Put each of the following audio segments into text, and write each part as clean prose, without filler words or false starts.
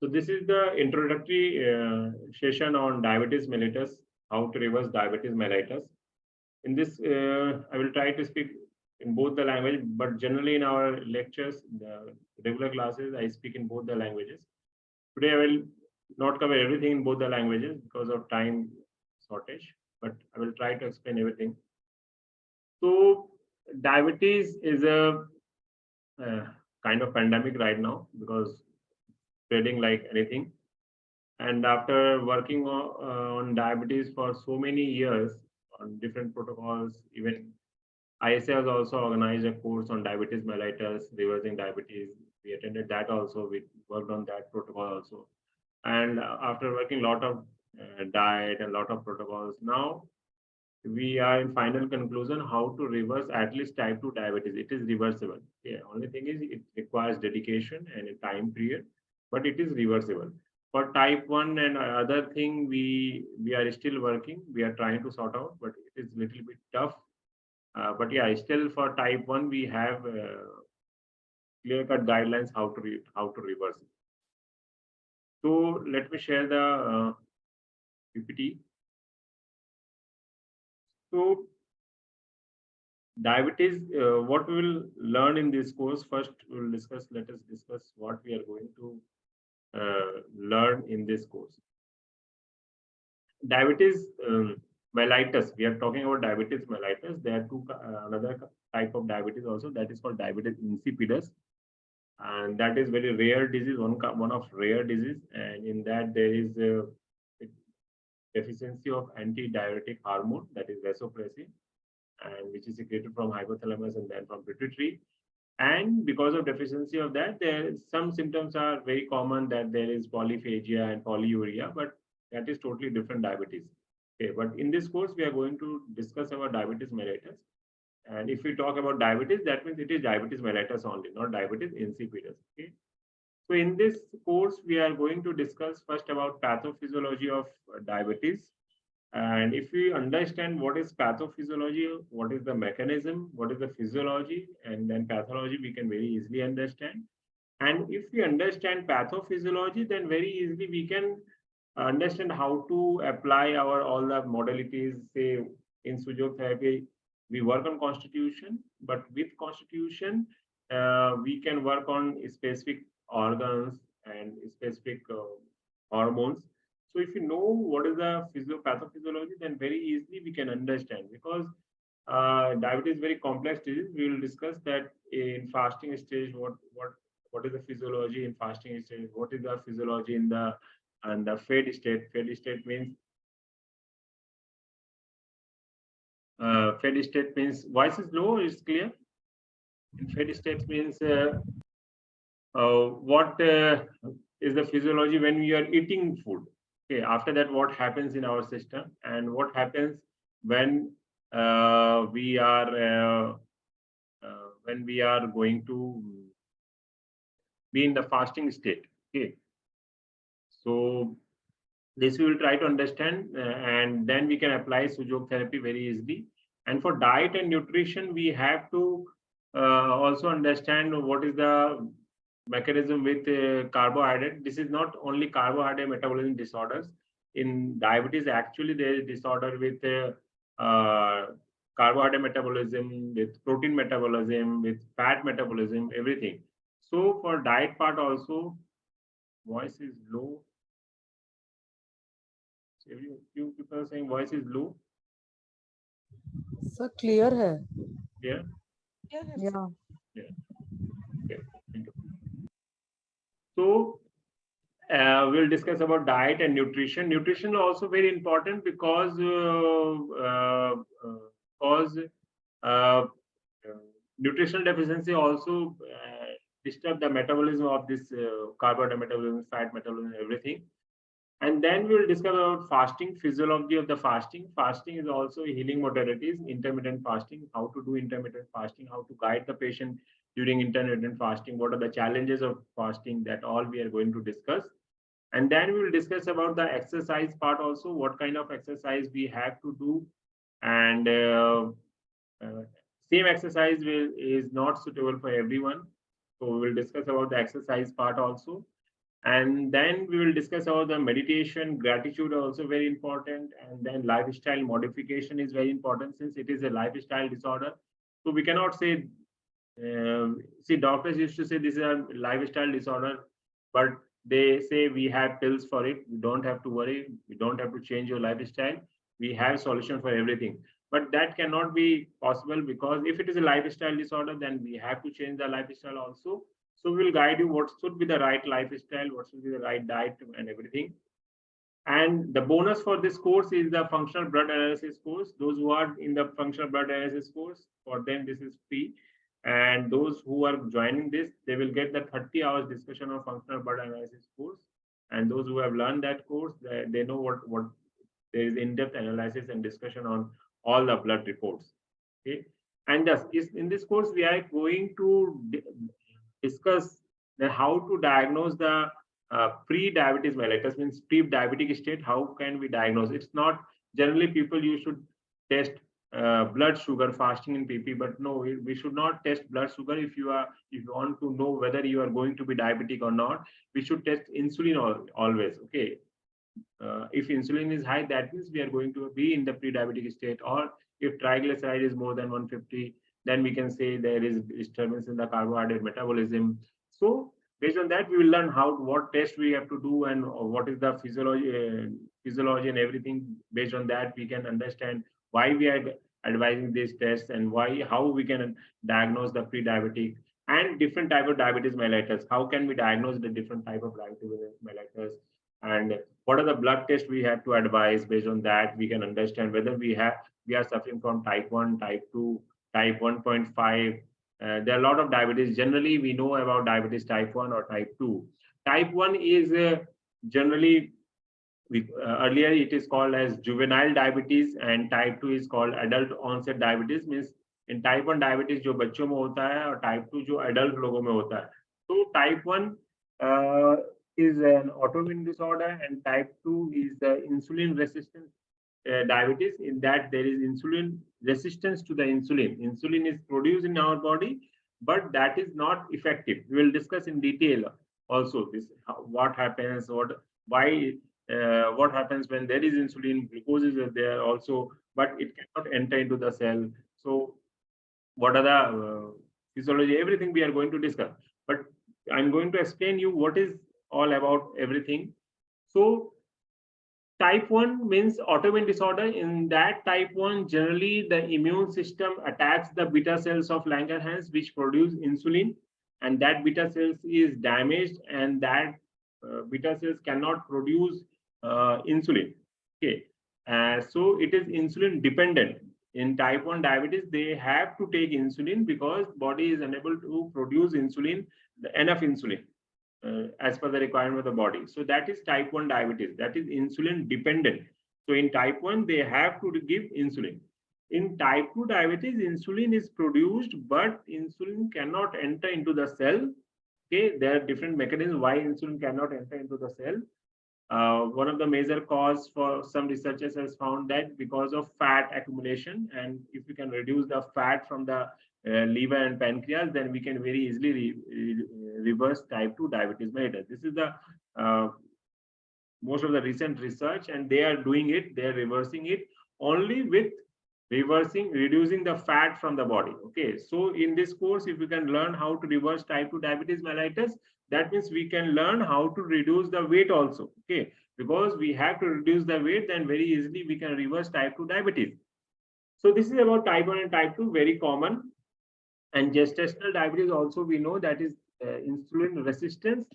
So this is the introductory session on diabetes mellitus, how to reverse diabetes mellitus. In this, I will try to speak in both the language, but generally in our lectures, the regular classes, I speak in both the languages. Today, I will not cover everything in both the languages because of time shortage, but I will try to explain everything. So, diabetes is a kind of pandemic right now because spreading like anything. And after working on diabetes for so many years on different protocols, even ISA has also organized a course on diabetes mellitus, reversing diabetes. We attended that also. We worked on that protocol also. And after working a lot of diet and a lot of protocols, now we are in final conclusion how to reverse at least type 2 diabetes. It is reversible. Yeah, only thing is it requires dedication and a time period, but it is reversible. For type 1 and other thing, we are still working. We are trying to sort out, but it is little bit tough. But yeah, still for type 1, we have clear-cut guidelines how to reverse it. So let me share the PPT. So diabetes, what we will learn in this course, first we will discuss, let us discuss what we are going to learn in this course. Diabetes mellitus, we are talking about diabetes mellitus. There are another type of diabetes also, that is called diabetes insipidus. And that is very rare disease, one of rare disease. And in that there is a deficiency of antidiuretic hormone, that is vasopressin, and which is secreted from hypothalamus and then from pituitary. And because of deficiency of that, some symptoms are very common, that there is polyphagia and polyuria, but that is totally different diabetes. Okay, but in this course, we are going to discuss about diabetes mellitus. And if we talk about diabetes, that means it is diabetes mellitus only, not diabetes insipidus. Okay. So in this course, we are going to discuss first about pathophysiology of diabetes. And if we understand what is pathophysiology, what is the mechanism, what is the physiology, and then pathology, we can very easily understand. And if we understand pathophysiology, then very easily we can understand how to apply our all the modalities. Say in Sujok Therapy, we work on constitution, but with constitution, we can work on specific organs and specific hormones. So if you know what is the pathophysiology, then very easily we can understand, because diabetes is very complex disease. We will discuss that in fasting stage. What is the physiology in fasting stage? What is the physiology in the fed state? Fed state means voice is low. Is clear? In fed state means what is the physiology when we are eating food. Okay, after that, what happens in our system, and what happens when we are going to be in the fasting state. Okay, so this we will try to understand, and then we can apply Sujok therapy very easily. And for diet and nutrition, we have to also understand what is the mechanism with carbohydrate. This is not only carbohydrate metabolism disorders. In diabetes, actually, there is disorder with carbohydrate metabolism, with protein metabolism, with fat metabolism, everything. So for diet part also, voice is low. So few people are saying voice is low. Sir, clear hai. Yeah. Yeah. Yeah. Okay. Thank you. So we'll discuss about diet and nutrition. Nutrition is also very important because nutritional deficiency also disturb the metabolism of this carbohydrate metabolism, fat metabolism, everything. And then we will discuss about fasting, physiology of the fasting. Fasting is also healing modalities, intermittent fasting, how to do intermittent fasting, how to guide the patient during intermittent fasting, what are the challenges of fasting, that all we are going to discuss. And then we will discuss about the exercise part also, what kind of exercise we have to do. And same exercise is not suitable for everyone. So we will discuss about the exercise part also. And then we will discuss about the meditation, gratitude also very important. And then lifestyle modification is very important since it is a lifestyle disorder. So we cannot say, see, doctors used to say this is a lifestyle disorder, but they say we have pills for it. You don't have to worry. You don't have to change your lifestyle. We have solution for everything. But that cannot be possible because if it is a lifestyle disorder, then we have to change the lifestyle also. So we'll guide you what should be the right lifestyle, what should be the right diet and everything. And the bonus for this course is the functional blood analysis course. Those who are in the functional blood analysis course, for them this is free. And those who are joining this, they will get the 30 hours discussion on functional blood analysis course. And those who have learned that course, they know what there is in-depth analysis and discussion on all the blood reports. Okay. And thus, in this course, we are going to discuss how to diagnose the pre-diabetes mellitus, means pre-diabetic state. How can we diagnose? It's not generally people you should test blood sugar fasting in PP, but no, we should not test blood sugar. If you want to know whether you are going to be diabetic or not, we should test insulin always. Okay. If insulin is high, that means we are going to be in the pre-diabetic state. Or if triglyceride is more than 150, then we can say there is disturbance in the carbohydrate metabolism. So based on that, we will learn what test we have to do and what is the physiology and everything. Based on that, we can understand why we are advising these tests and how we can diagnose the pre-diabetic and different type of diabetes mellitus. How can we diagnose the different type of diabetes mellitus, and what are the blood tests we have to advise. Based on that, we can understand whether we are suffering from type 1, type 2, type 1.5. There are a lot of diabetes. Generally, we know about diabetes type 1 or type 2. Type 1 is generally, earlier it is called as juvenile diabetes, and type 2 is called adult onset diabetes. Means in type 1 diabetes जो बच्चों में होता है और type 2 जो adult लोगों में होता है. So type 1 is an autoimmune disorder, and type 2 is the insulin resistant diabetes. In that there is insulin resistance to the insulin. Insulin is produced in our body, but that is not effective. We will discuss in detail also this, what happens, what happens when there is insulin. Glucose is there also, but it cannot enter into the cell. So what are the physiology, everything we are going to discuss. But I'm going to explain you what is all about everything. So type 1 means autoimmune disorder. In that type 1, generally the immune system attacks the beta cells of Langerhans, which produce insulin, and that beta cells is damaged, and that beta cells cannot produce insulin. Okay, so it is insulin dependent. In type 1 diabetes, they have to take insulin because body is unable to produce insulin, enough insulin. As per the requirement of the body. So that is type 1 diabetes. That is insulin dependent. So in type 1, they have to give insulin. In type 2 diabetes, insulin is produced, but insulin cannot enter into the cell. Okay, there are different mechanisms why insulin cannot enter into the cell. One of the major cause for some researchers has found that because of fat accumulation, and if we can reduce the fat from the liver and pancreas, then we can very easily reverse type 2 diabetes mellitus. This is the most of the recent research, and they are doing it. They are reversing it only with reducing the fat from the body. Okay, so in this course, if we can learn how to reverse type 2 diabetes mellitus, that means we can learn how to reduce the weight also. Okay, because we have to reduce the weight, then very easily we can reverse type 2 diabetes. So this is about type 1 and type 2, very common. And gestational diabetes also, we know that is insulin resistance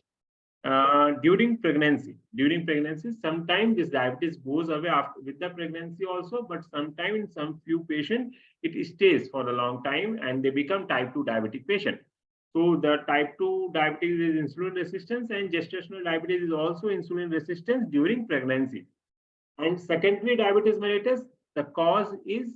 during pregnancy. During pregnancy, sometimes this diabetes goes away after with the pregnancy also, but sometimes in some few patients it stays for a long time and they become type 2 diabetic patient. So the type 2 diabetes is insulin resistance, and gestational diabetes is also insulin resistance during pregnancy. And secondary diabetes mellitus, the cause is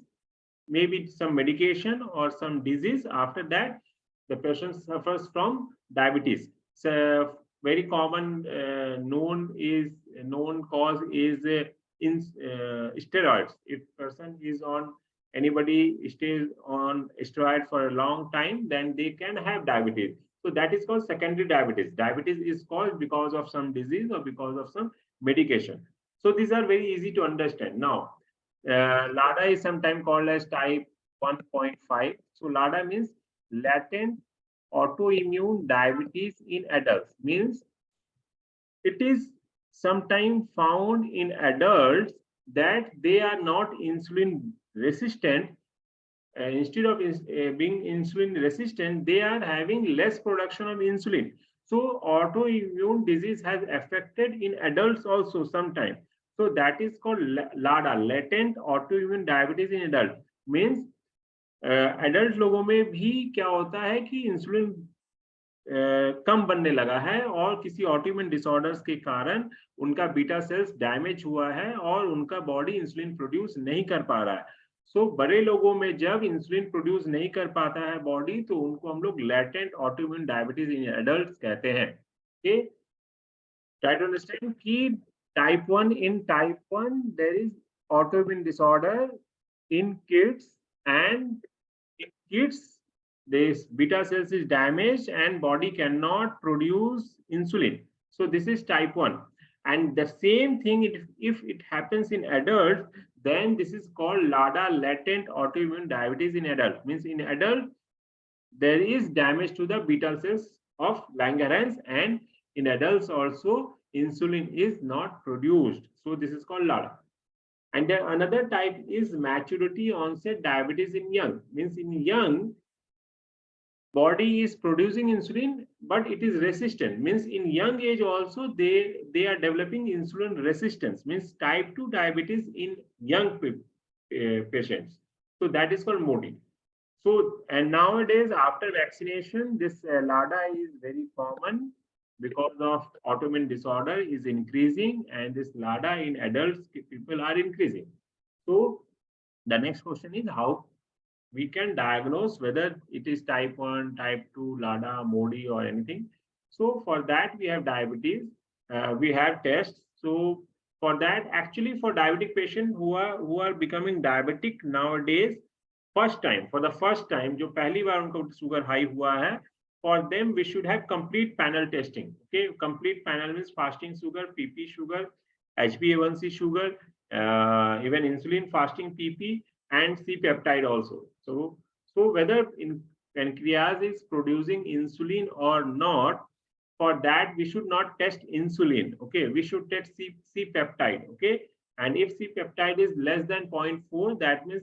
maybe some medication or some disease. After that, the patient suffers from diabetes. So very common known cause is in steroids. If person is on, anybody stays on steroid for a long time, then they can have diabetes. So that is called secondary diabetes. Diabetes is caused because of some disease or because of some medication. So these are very easy to understand. Now, LADA is sometimes called as type 1.5. So LADA means latent autoimmune diabetes in adults. Means it is sometimes found in adults that they are not insulin resistant. Instead of being insulin resistant, they are having less production of insulin. So autoimmune disease has affected in adults also sometimes. So that is called LADA, latent autoimmune diabetes in adult. Means adult लोगों में भी क्या होता है कि insulin कम बनने लगा है और किसी ऑटोइम्यून डिसऑर्डर्स के कारण उनका बीटा सेल्स डैमेज हुआ है और उनका बॉडी इंसुलिन प्रोड्यूस नहीं कर पा रहा है. सो बड़े लोगों में जब इंसुलिन प्रोड्यूस नहीं कर पाता है बॉडी, तो उनको हम लोग latent autoimmune diabetes in adults कहते हैं. ओके, ट्राई टू अंडरस्टैंड कि type 1, in type 1 there is autoimmune disorder in kids, and in kids this beta cells is damaged and body cannot produce insulin. So this is type 1. And the same thing, if it happens in adults, then this is called LADA, latent autoimmune diabetes in adult. Means in adult there is damage to the beta cells of Langerhans, and in adults also insulin is not produced. So this is called LADA. And then another type is maturity onset diabetes in young. Means in young, body is producing insulin, but it is resistant. Means in young age also they are developing insulin resistance. Means type 2 diabetes in young patients. So that is called MODI. So, and nowadays after vaccination, this LADA is very common because of autoimmune disorder is increasing, and this LADA in adults people are increasing. So the next question is how we can diagnose whether it is type 1, type 2, LADA, MODI or anything. So for that we have diabetes, we have tests. So for that, actually for diabetic patients who are becoming diabetic nowadays, for the first time जो पहली बार उनको sugar high हुआ है, for them we should have complete panel testing. Okay, complete panel means fasting sugar, PP sugar, HbA1c sugar, even insulin fasting PP, and C peptide also. So whether in pancreas is producing insulin or not, for that we should not test insulin. Okay, we should test C peptide. Okay, and if C peptide is less than 0.4, that means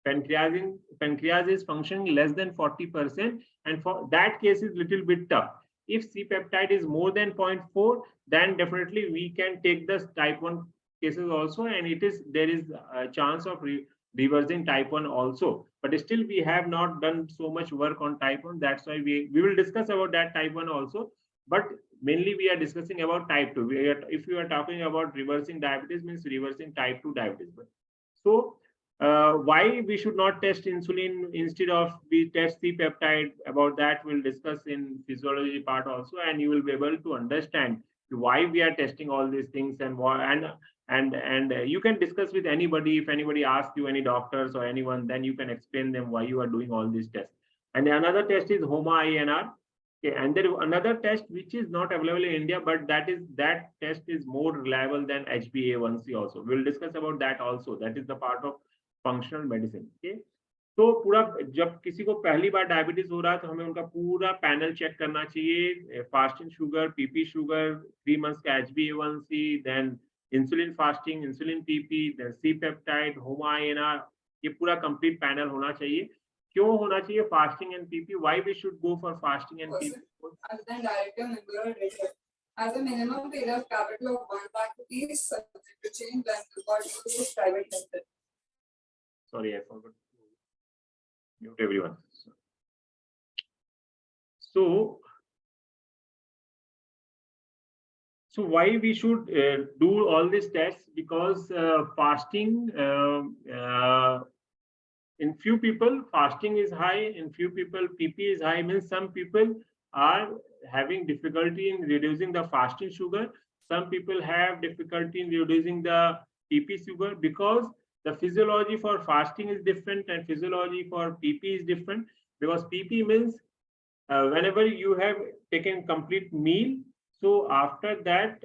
pancreas is functioning less than 40%, and for that case is little bit tough. If C peptide is more than 0.4, then definitely we can take the type 1 cases also, and there is a chance of reversing type 1 also. But still we have not done so much work on type 1. That's why we will discuss about that type 1 also, but mainly we are discussing about type 2. If you are talking about reversing diabetes, means reversing type 2 diabetes. So why we should not test insulin, instead of we test C peptide, about that we'll discuss in physiology part also, and you will be able to understand why we are testing all these things, and why, and you can discuss with anybody. If anybody asks you, any doctors or anyone, then you can explain them why you are doing all these tests. And another test is HOMA-INR. Okay, and there is another test which is not available in India, but that test is more reliable than HbA1c also. We'll discuss about that also. That is the part of functional medicine. Okay, तो पूरा जब किसी को पहली बार diabetes हो रहा है तो हमें उनका पूरा पैनल चेक करना चाहिए. Fasting sugar, PP sugar, 3 months का HbA1c, then insulin fasting, insulin PP, then C peptide, HOMA-INR, ये पूरा कंप्लीट पैनल होना चाहिए. क्यों होना चाहिए fasting and PP? Why we should go for fasting and PP? As a minimum period of capital of 1 lakh rupees, subject to change when recording to private sector. Sorry, I forgot to mute everyone. So why we should do all these tests? Because fasting, in few people fasting is high, in few people PP is high. Means some people are having difficulty in reducing the fasting sugar. Some people have difficulty in reducing the PP sugar, because the physiology for fasting is different and physiology for PP is different. Because PP means whenever you have taken complete meal, so after that,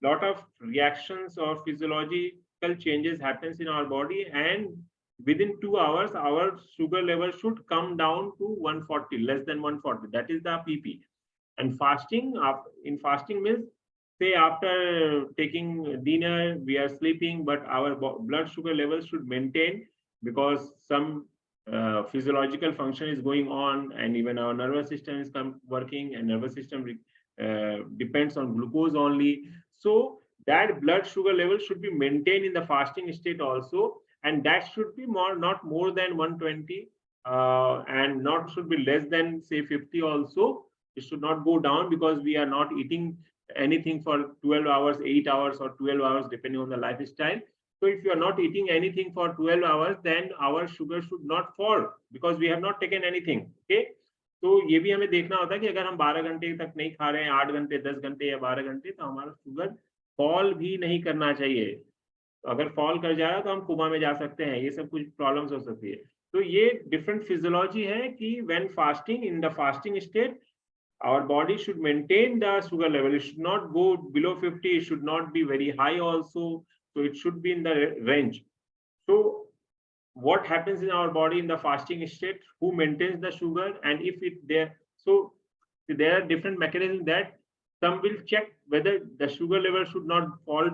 lot of reactions or physiological changes happens in our body, and within 2 hours our sugar level should come down to 140, less than 140. That is the pp. And fasting, in fasting means, say after taking dinner we are sleeping, but our blood sugar levels should maintain, because some physiological function is going on, and even our nervous system is working, and nervous system depends on glucose only. So that blood sugar level should be maintained in the fasting state also, and that should be not more than 120, and not should be less than say 50 also. It should not go down, because we are not eating anything for 12 hours, 8 hours, or 12 hours, depending on the lifestyle. So if you are not eating anything for 12 hours, then our sugar should not fall, because we have not taken anything. Okay. तो ये भी हमें देखना होता है कि अगर हम 12 घंटे तक नहीं खा रहे हैं, 8 घंटे, 10 घंटे या 12 घंटे, तो हमारा शुगर फॉल भी नहीं करना चाहिए. अगर फॉल कर जा रहा है तो हम कोमा में जा सकते हैं, ये सब कुछ प्रॉब्लम्स हो सकती है. तो ये डिफरेंट फिजियोलॉजी है कि when fasting, in the fasting state, our body should maintain the sugar level. It should not go below 50. It should not be very high also. So it should be in the range. So what happens in our body in the fasting state? Who maintains the sugar? And if it there, so there are different mechanisms that some will check whether the sugar level should not fall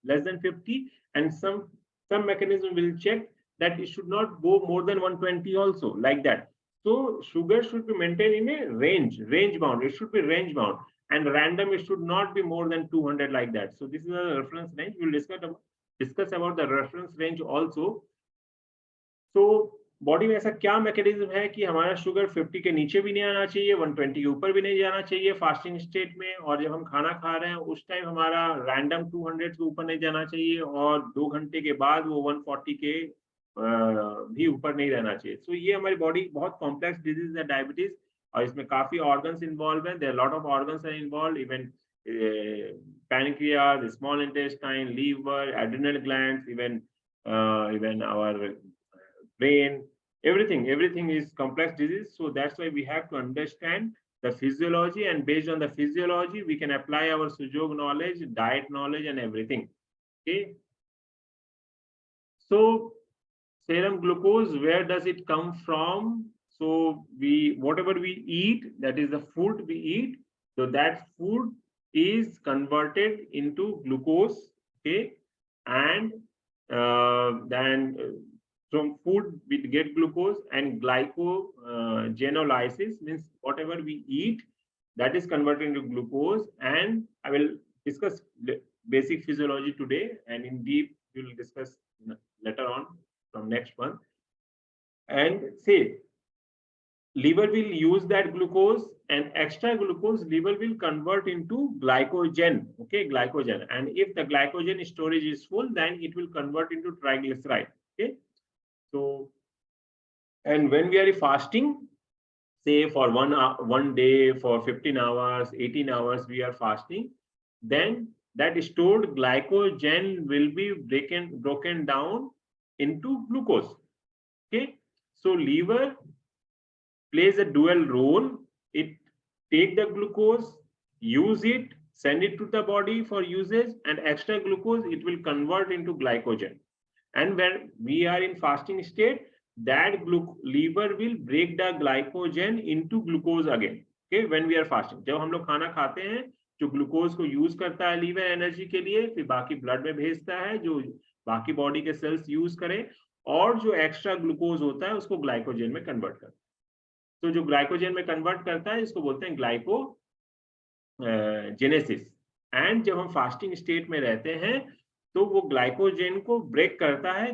less than 50, and some mechanism will check that it should not go more than 120 also, like that. So sugar should be maintained in a range bound. It should be range bound, and random, it should not be more than 200, like that. So this is a reference range. We'll discuss about the reference range also. तो body में ऐसा क्या mechanism है कि हमारा sugar 50 के नीचे भी नहीं आना चाहिए, 120 के ऊपर भी नहीं जाना चाहिए फास्टिंग स्टेट में, और जब हम खाना खा रहे हैं उस टाइम हमारा रैंडम 200 के ऊपर नहीं जाना चाहिए, और 2 घंटे के बाद वो 140 के भी ऊपर नहीं रहना चाहिए. सो ये हमारी बॉडी बहुत कॉम्प्लेक्स डिजीज है डायबिटीज, और इसमें काफी ऑर्गन्स इन्वॉल्व है. There lot of organs are involve, even pancreas, small intestine, liver, adrenal glands, even our brain, everything is complex disease. So that's why we have to understand the physiology, and based on the physiology we can apply our Sujok knowledge, diet knowledge, and everything. Okay. So serum glucose, where does it come from? So whatever we eat, that is the food we eat, so that food is converted into glucose. Okay. And then from food we get glucose, and glycogenolysis means whatever we eat, that is converted into glucose. And I will discuss basic physiology today, and in deep we will discuss later on from next one. And say liver will use that glucose, and extra glucose liver will convert into glycogen. Okay, glycogen. And if the glycogen storage is full, then it will convert into triglyceride. Okay. So, and when we are fasting, say for one day, for 15 hours, 18 hours we are fasting, then that stored glycogen will be broken down into glucose. Okay. So liver plays a dual role. It take the glucose, use it, send it to the body for usage, and extra glucose it will convert into glycogen. And when we are in fasting state, that liver will break the glycogen into glucose again. Okay, when we are fasting, जब हम लोग खाना खाते हैं, जो glucose को use करता है लीवर एनर्जी के लिए, फिर बाकी ब्लड में भेजता है, जो बाकी बॉडी के सेल्स यूज करें, और जो एक्स्ट्रा ग्लूकोज होता है उसको ग्लाइकोजन में कन्वर्ट करता है. तो जो ग्लाइकोजन में कन्वर्ट करता है इसको बोलते हैं ग्लाइकोजेनेसिस. एंड जब हम फास्टिंग स्टेट में रहते हैं तो वो ग्लाइकोजन को ब्रेक करता है.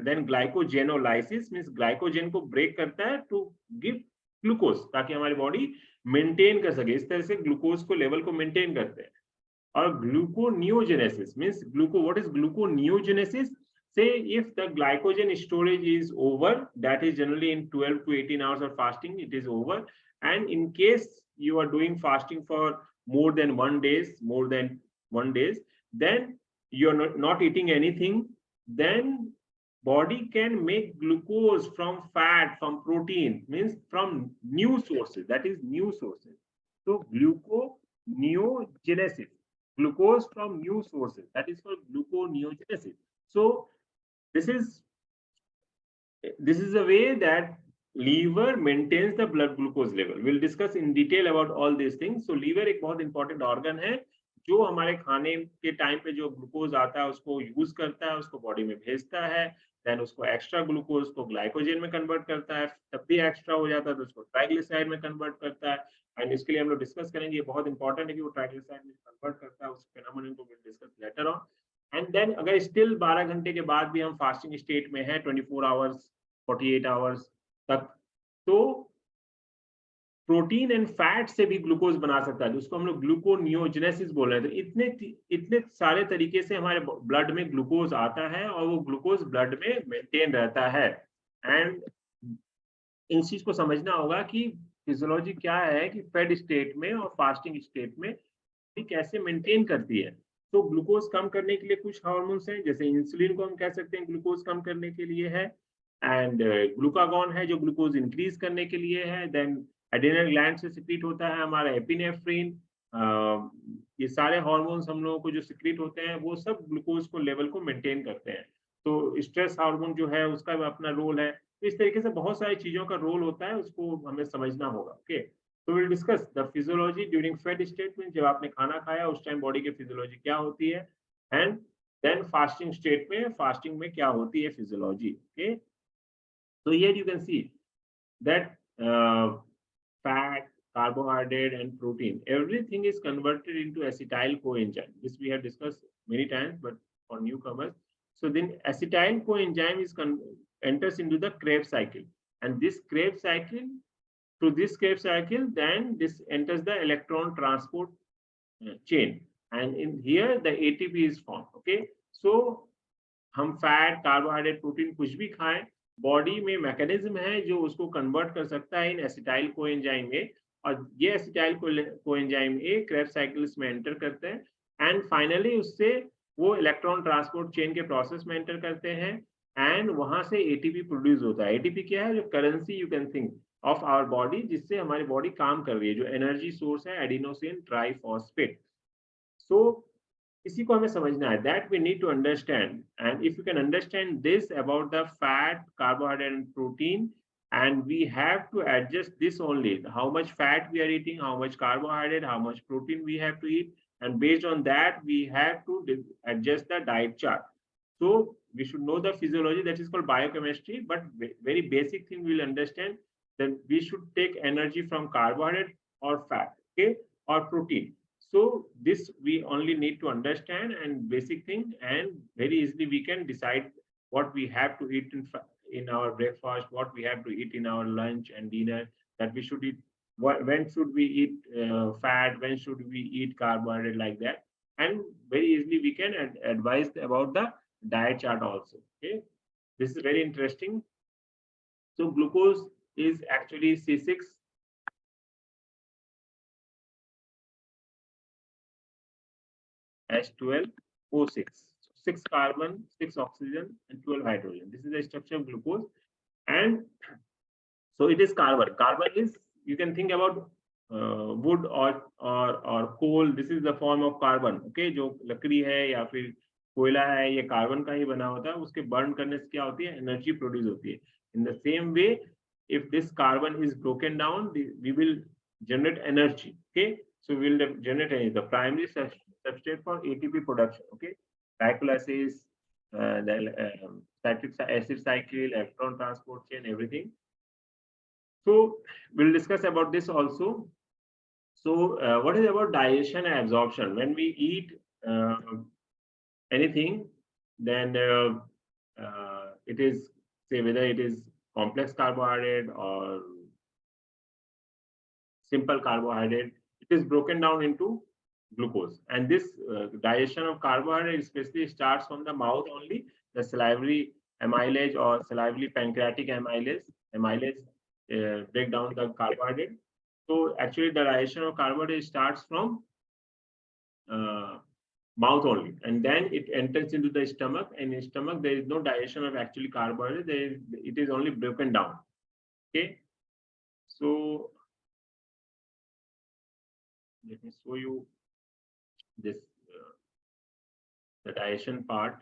देन ग्लाइकोजेनोलाइसिस मींस ग्लाइकोजन को ब्रेक करता है टू गिव ग्लूकोज, ताकि हमारी बॉडी मेंटेन कर सके. इस तरह से ग्लूकोज को लेवल को मेंटेन करते हैं. और gluconeogenesis means what is gluconeogenesis? Say if the glycogen storage is over, that is generally in 12 to 18 hours of fasting, it is over. And in case you are doing fasting for more than 1 day, then you are not eating anything, then body can make glucose from fat, from protein, means from new sources, that is new sources. So gluconeogenesis, glucose from new sources, that is called gluconeogenesis. So this is a way that liver maintains the blood glucose level. We'll discuss in detail about all these things. So liver एक बहुत important organ है जो हमारे खाने के time पे जो glucose आता है उसको यूज करता है, उसको बॉडी में भेजता है, देन उसको एक्स्ट्रा ग्लूकोज को ग्लाइकोजन में कन्वर्ट करता है, तब भी एक्स्ट्रा हो जाता है तो उसको ट्राइग्लिसराइड में कन्वर्ट करता है। एंड इसके लिए हम लोग डिस्कस करेंगे, ये बहुत इंपॉर्टेंट है कि वो ट्राइग्लिसराइड में कन्वर्ट करता है, उस फेनोमेनन को will discuss later on. And then अगर स्टिल 12 घंटे के बाद भी हम फास्टिंग स्टेट में है, 24 आवर्स 48 आवर्स तक, तो प्रोटीन एंड फैट से भी ग्लूकोज बना सकता है, जिसको हम लोग ग्लूकोनियोजेनेसिस बोल रहे थे। इतने सारे तरीके से हमारे ब्लड में ग्लूकोज आता है और वो ग्लूकोज ब्लड में मेंटेन रहता है। एंड इन चीज को समझना होगा कि फिजियोलॉजी क्या है, कि फेड स्टेट में और फास्टिंग स्टेट में कैसे मेंटेन करती है। तो ग्लूकोज कम करने के लिए कुछ हार्मोन्स हैं, जैसे इंसुलिन को हम कह सकते हैं ग्लूकोज कम करने के लिए है, एंड ग्लूकागॉन है जो ग्लूकोज इंक्रीज करने के लिए है। देन एड्रेनल ग्लैंड से सिक्रीट होता है हमारा एपिनेफ्रिन। ये सारे हार्मोन्स हम लोगों को जो सिक्रीट होते हैं वो सब ग्लूकोज को लेवल को मेंटेन करते हैं। तो स्ट्रेस हार्मोन जो है उसका भी अपना रोल है। तो इस तरीके से बहुत सारी चीजों का रोल होता है, उसको हमें समझना होगा। ओके, तो will discuss the physiology during fed state में, जब आपने खाना खाया उस टाइम बॉडी की फिजियोलॉजी क्या होती है, एंड देन फास्टिंग स्टेट में, फास्टिंग में क्या होती है physiology. Okay, so here you can see that fat, carbohydrate and protein, everything is converted into acetyl coenzyme. This we have discussed many times, but for newcomers, so then acetyl coenzyme is enters into the Krebs cycle, and this Krebs cycle, through this Krebs cycle, then this enters the electron transport chain, and in here the ATP is formed. Okay, so हम fat, carbohydrate, protein कुछ भी खाएं, body में mechanism है जो उसको convert कर सकता है इन एसिटाइल कोएंजाइम में, और ये acetyl coenzyme A Krebs cycles में एंटर करते हैं एंड फाइनली उससे वो इलेक्ट्रॉन ट्रांसपोर्ट चेन के प्रोसेस में एंटर करते हैं एंड वहां से एटीपी प्रोड्यूस होता है। एटीपी क्या है? जो currency you can think of our body, जिससे हमारी बॉडी काम कर रही है, जो एनर्जी सोर्स है एडिनोसिन ट्राइफॉस्फेट। सो इसी को हमें समझना है, that we need to understand, and if you can understand this about the fat, carbohydrate and protein, and we have to adjust this only, how much fat we are eating, how much carbohydrate, how much protein we have to eat, and based on that we have to adjust the diet chart. So we should know the physiology, that is called biochemistry, but very basic thing we'll understand that we should take energy from carbohydrate or fat, okay, or protein. So this we only need to understand and basic thing, and very easily we can decide what we have to eat in our breakfast, what we have to eat in our lunch and dinner, that we should eat, when should we eat fat, when should we eat carbohydrate, like that. And very easily we can advise about the diet chart also. Okay, this is very interesting. So glucose is actually C6 H12O6. 6 carbon, 6 oxygen, and 12 hydrogen. This is the structure of glucose. And so it is carbon. Carbon is, you can think about wood or coal. This is the form of carbon. Okay, जो लकड़ी है या फिर कोयला है, ये carbon का ही बना होता है। उसके बर्न करने से क्या होती है? एनर्जी प्रोड्यूस होती है। In the same way, if this carbon is broken down, we will generate energy. Okay, so we will generate energy. The primary substrate for ATP production. Okay, glycolysis, the citric acid cycle, electron transport chain, everything. So we'll discuss about this also. So what is about digestion and absorption? When we eat anything, then it is, say, whether it is complex carbohydrate or simple carbohydrate, it is broken down into glucose. And this digestion of carbohydrate especially starts from the mouth only. The salivary amylase or salivary pancreatic amylase break down the carbohydrate. So actually the digestion of carbohydrate starts from mouth only, and then it enters into the stomach, and in stomach there is no digestion of actually carbohydrate, it is only broken down. Okay, so let me show you this the digestion part.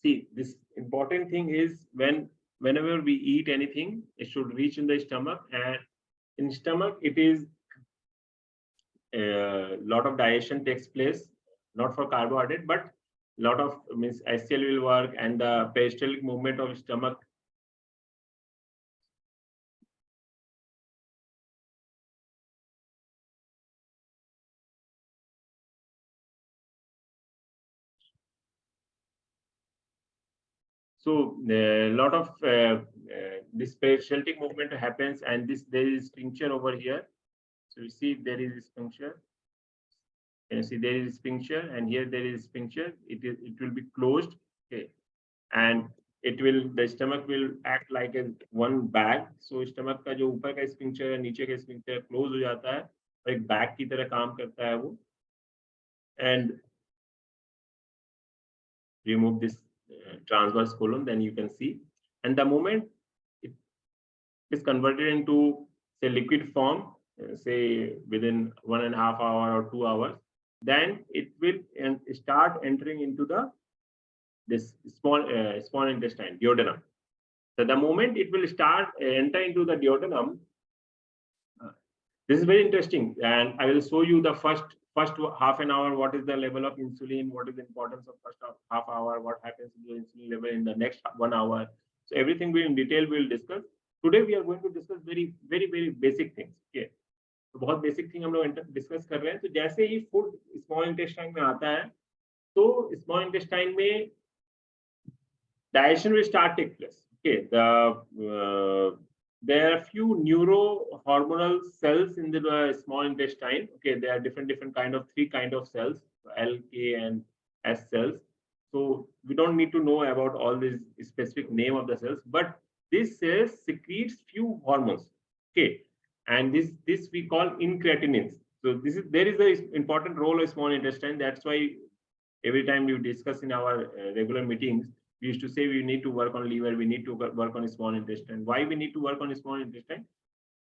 See, this important thing is whenever we eat anything, it should reach in the stomach, and in stomach it is a lot of digestion takes place, not for carbohydrate, but lot of means HCl will work, and the peristaltic movement of stomach. So a lot of this peristaltic movement happens, and there is sphincter over here. So you see there is sphincter. Can you see there is sphincter, and here there is sphincter. It will be closed. Okay, and the stomach will act like a one bag. So stomach का जो ऊपर का sphincter है, नीचे का sphincter close हो जाता है, और एक bag की तरह काम करता है वो. And remove this transverse column, then you can see, and the moment it is converted into say liquid form, say within 1.5 hours or 2 hours, then it will start entering into this small intestine, duodenum. So the moment it will start enter into the duodenum, this is very interesting, and I will show you the first half an hour, what is the level of insulin, what is the importance of first half hour, what happens to the insulin level in the next 1 hour. So everything we in detail we will discuss. Today we are going to discuss very basic things. Okay, तो बहुत basic thing हम लोग discuss कर रहे हैं. तो जैसे ही food small intestine में आता है, तो स्मॉल इंटेस्टाइन में digestion will start take place. Okay, there are few neurohormonal cells in the small intestine. Okay, there are different kind of 3 kind of cells, L, K, and S cells. So we don't need to know about all these specific name of the cells, but this cells secretes few hormones. Okay, and this we call incretinins. So there is an important role of small intestine. That's why every time we discuss in our regular meetings, we used to say we need to work on liver, we need to work on small intestine. Why we need to work on small intestine?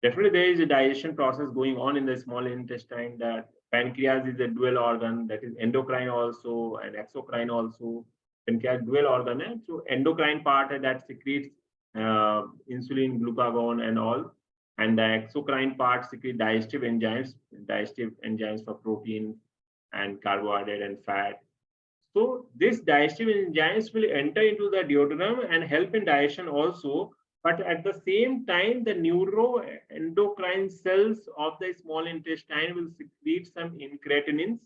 Definitely there is a digestion process going on in the small intestine. That pancreas is a dual organ, that is endocrine also and exocrine also. Pancreas dual organ hai. So endocrine part hai, that secretes insulin, glucagon and all, and the exocrine part secretes digestive enzymes for protein and carbohydrate and fat. So this digestive enzymes will enter into the duodenum and help in digestion also, but at the same time the neuroendocrine cells of the small intestine will secrete some incretinins.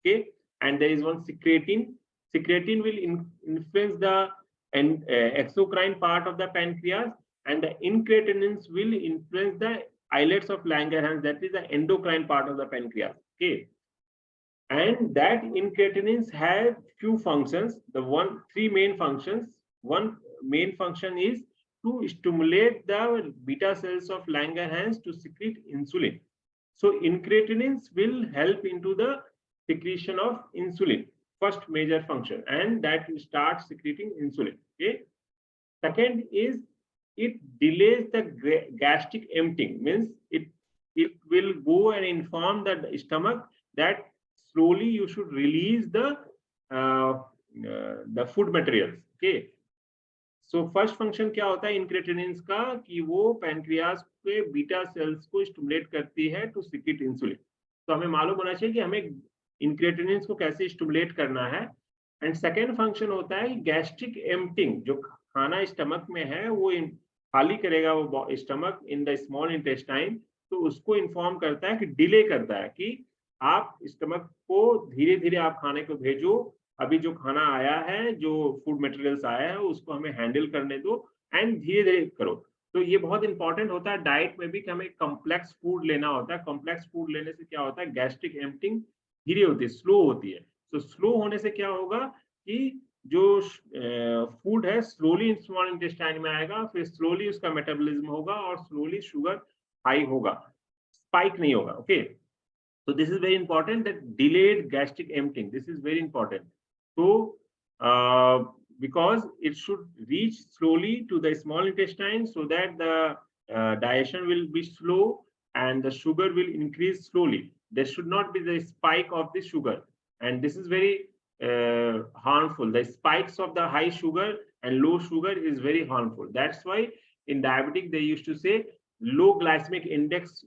Okay, and there is one secretin. Secretin will influence the exocrine part of the pancreas, and the incretinins will influence the islets of Langerhans, that is the endocrine part of the pancreas. Okay, and that incretinins have few functions. The 3 main functions. One main function is to stimulate the beta cells of Langerhans to secrete insulin. So incretinins will help into the secretion of insulin, first major function, and that will start secreting insulin. Okay. Second is it delays the gastric emptying, means it will go and inform the stomach that slowly you should release the food materials. Okay, so first function क्या होता है incretinins का, कि वो pancreas के beta cells को stimulate करती है to secrete insulin. तो हमें मालूम होना चाहिए कि हमें incretinins को कैसे stimulate करना है. एंड सेकेंड फंक्शन होता है गैस्ट्रिक एम्प्टिंग, जो खाना स्टमक में है वो खाली करेगा वो stomach in the small intestine, तो उसको इन्फॉर्म करता है कि डिले करता है कि आप स्टमक को धीरे धीरे आप खाने को भेजो, अभी जो खाना आया है, जो फूड मटेरियल्स आया है उसको हमें हैंडल करने दो एंड धीरे धीरे करो. तो ये बहुत इंपॉर्टेंट होता है डाइट में भी कि हमें कॉम्प्लेक्स फूड लेना होता है. कॉम्प्लेक्स फूड लेने से क्या होता है, गैस्ट्रिक एम्प्टिंग धीरे होती है, स्लो होती है. तो स्लो होने से क्या होगा कि जो फूड है स्लोली स्मॉल इंटेस्टाइन में आएगा, फिर स्लोली उसका मेटाबॉलिज्म होगा और स्लोली शुगर हाई होगा, स्पाइक नहीं होगा. Okay, so this is very important, that delayed gastric emptying, this is very important. So because it should reach slowly to the small intestine so that the digestion will be slow and the sugar will increase slowly. There should not be the spike of the sugar, and this is very harmful. The spikes of the high sugar and low sugar is very harmful. That's why in diabetic they used to say low glycemic index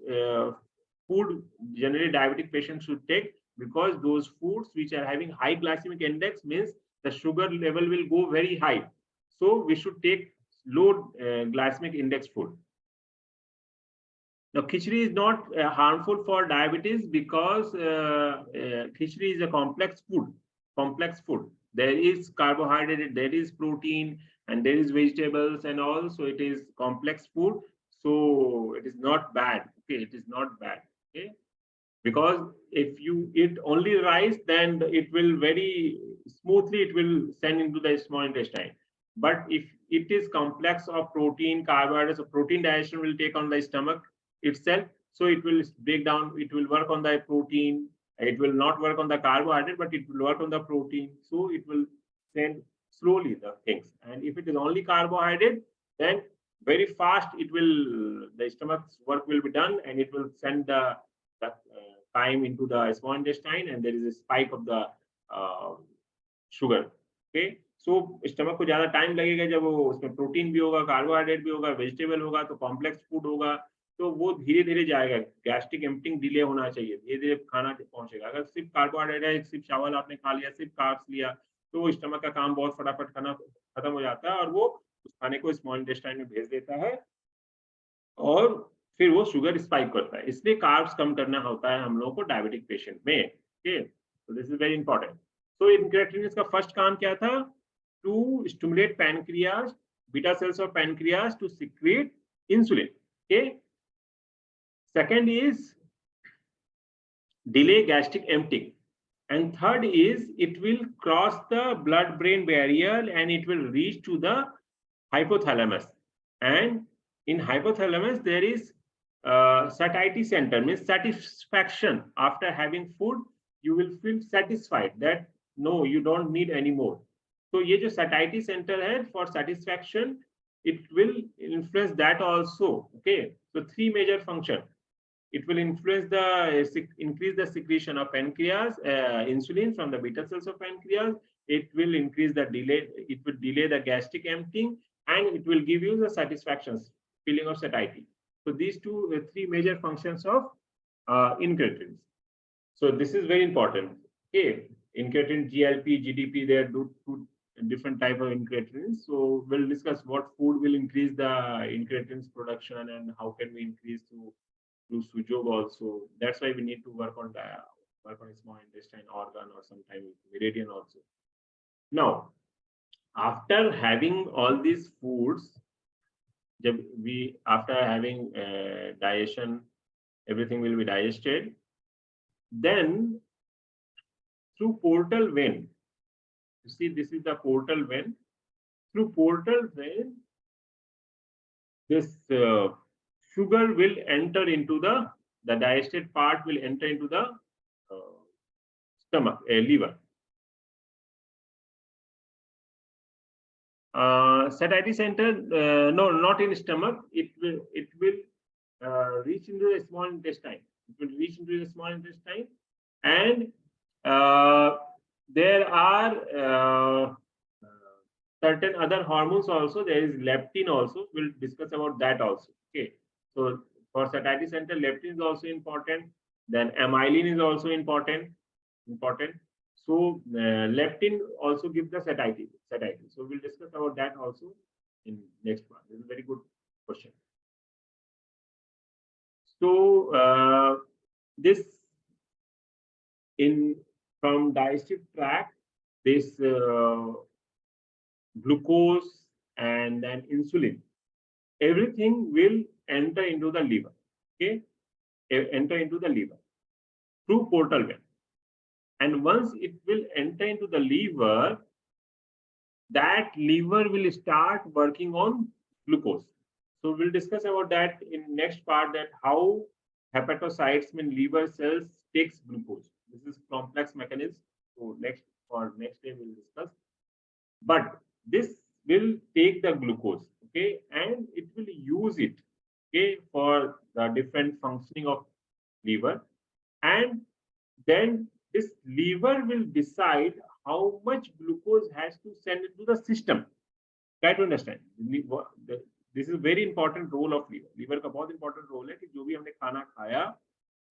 food generally diabetic patients should take, because those foods which are having high glycemic index means the sugar level will go very high. So we should take low glycemic index food. Now, khichdi is not harmful for diabetes because khichdi is a complex food. Complex food. There is carbohydrate, there is protein, and there is vegetables and all. So it is complex food. So it is not bad. Okay, it is not bad. Okay, because if you eat only rice, then it will very smoothly it will send into the small intestine. But if it is complex of protein, carbohydrates, so protein digestion will take on the stomach itself, so it will break down, it will work on the protein, it will not work on the carbohydrate, but it will work on the protein, so it will send slowly the things. And if it is only carbohydrate, then very fast it will, the stomach's work will be done, and it will send the time into the small intestine, and there is a spike of the sugar. Okay, so stomach को ज्यादा time लगेगा, जब वो उसमें protein भी होगा, carbohydrate भी होगा, वेजिटेबल होगा, तो कॉम्प्लेक्स फूड होगा, तो वो धीरे धीरे जाएगा. गैस्ट्रिक एम्प्टिंग डिले होना चाहिए, धीरे धीरे खाना पहुंचेगा. अगर सिर्फ कार्बोहाइड्रेट है, सिर्फ चावल आपने खा लिया, सिर्फ कार्ब्स लिया, तो स्टमक का काम बहुत फटाफट खाना खत्म हो जाता है और वो उस खाने को स्मॉल इंटेस्टाइन में भेज देता है और फिर वो शुगर स्पाइक करता है. इसलिए कार्ब्स कम करना होता है हम लोगों को डायबिटिक पेशेंट में. Okay, so this is very important. So incretins का फर्स्ट काम क्या था? To stimulate pancreas, beta cells of pancreas to secrete insulin. Okay. Second is delay gastric emptying, and third is it will cross the blood-brain barrier and it will reach to the hypothalamus. And in hypothalamus there is satiety center, means satisfaction. After having food you will feel satisfied that no, you don't need any more. So ये जो satiety center है for satisfaction, it will influence that also. Okay, so three major function. It will influence the increase the secretion of pancreas insulin from the beta cells of pancreas. It will increase the delay, it will delay the gastric emptying, and it will give you the satisfaction, feeling of satiety. So these three major functions of incretins. So this is very important. Okay, incretin, GLP, GDP, they are two different type of incretins. So we'll discuss what food will increase the incretins production and how can we increase through Sujok also. That's why we need to work on small intestine organ or sometimes meridian also. Now, after having all these foods, after having digestion, everything will be digested. Then through portal vein, you see this is the portal vein. Through portal vein, this sugar will enter into the digested part will enter into the stomach, liver. Satiety center, no, not in stomach. It will reach into the small intestine. It will reach into the small intestine, and there are certain other hormones also. There is leptin also. We'll discuss about that also. Okay. So for satiety center, leptin is also important. Then amylin is also important. So leptin also gives the satiety. So we'll discuss about that also in next one. This is a very good question. So this from digestive tract, this glucose and then insulin, everything will enter into the liver. Okay, enter into the liver through portal vein. And once it will enter into the liver, that liver will start working on glucose. So we'll discuss about that in next part, that how hepatocytes mean liver cells takes glucose. This is complex mechanism. So next day we'll discuss. But this will take the glucose, okay, and it will use it, okay, for the different functioning of liver, and then this liver will decide how much glucose has to send into the system. Try to understand. This is very important role of liver. Liver का बहुत important role है कि जो भी हमने खाना खाया,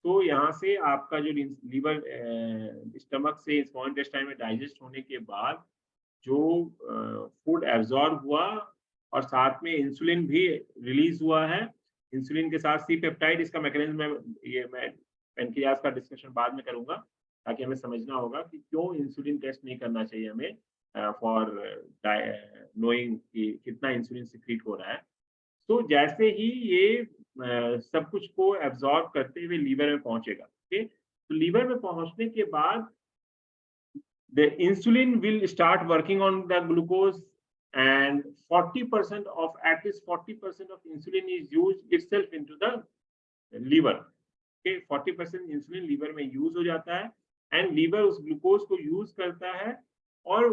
तो यहाँ से आपका जो लीवर स्टमक से स्मॉल इंटेस्टाइन में डाइजेस्ट होने के बाद जो फूड एब्जॉर्ब हुआ और साथ में इंसुलिन भी रिलीज हुआ है, इंसुलिन के साथ सी पेप्टाइड, इसका मैकेनिज्म मैं पेनक्रियास का डिस्कशन बाद में करूंगा, ताकि हमें समझना होगा कि क्यों इंसुलिन टेस्ट नहीं करना चाहिए हमें फॉर नोइंग कि कितना इंसुलिन सिक्रीट हो रहा है। तो जैसे ही ये सब कुछ को एब्जॉर्ब करते हुए लीवर में पहुंचेगा, ओके, तो लीवर में पहुंचने के बाद the insulin will start working on the glucose, and 40% of, at least 40% of insulin is used itself into the liver. Okay, 40% insulin liver में यूज हो जाता है, एंड लीवर उस ग्लूकोज को यूज करता है और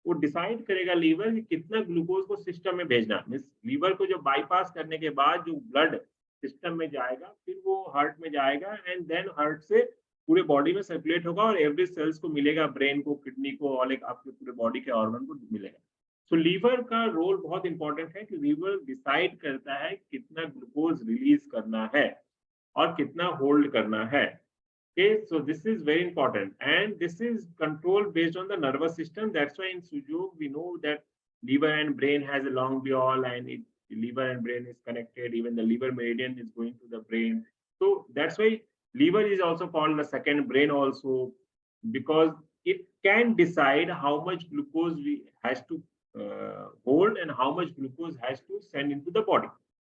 वो डिसाइड करेगा लीवर कि कितना ग्लूकोज को सिस्टम में भेजना। मींस लीवर को जो बाईपास करने के बाद जो ब्लड सिस्टम में जाएगा, फिर वो हार्ट में जाएगा, एंड देन हार्ट से पूरे बॉडी में सर्कुलेट होगा और एवरी सेल्स को मिलेगा, ब्रेन को, किडनी को, और एक आपके पूरे बॉडी के ऑर्गन को मिलेगा। तो लीवर का रोल बहुत इंपॉर्टेंट है कि लीवर डिसाइड करता है कितना ग्लूकोज रिलीज करना है और कितना होल्ड करना है। Okay, so this is very important, and this is controlled based on the nervous system. That's why in Sujok we know that liver and brain has a long ball, and liver and brain is connected. Even the liver meridian is going to the brain. So that's why liver is also called the second brain also, because it can decide how much glucose we has to hold and how much glucose has to send into the body.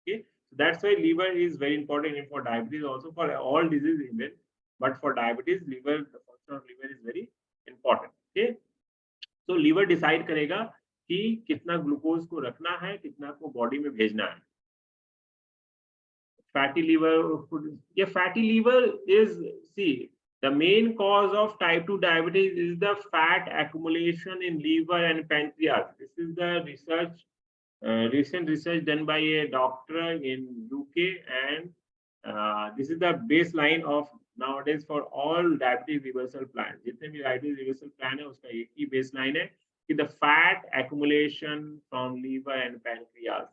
Okay, so that's why liver is very important for diabetes, also for all diseases even. But for diabetes, liver, the function of liver is very important. Okay, so liver decide करेगा कि कितना glucose को रखना है, कितना को body में भेजना है। Fatty liver, yeah, fatty liver is, see, the main cause of type 2 diabetes is the fat accumulation in liver and pancreas. This is the research, recent research done by a doctor in UK, and this is the baseline of nowadays for all diabetes reversal plans. जितने भी diabetes reversal plan है उसका एक ही baseline है कि the fat accumulation from liver and pancreas,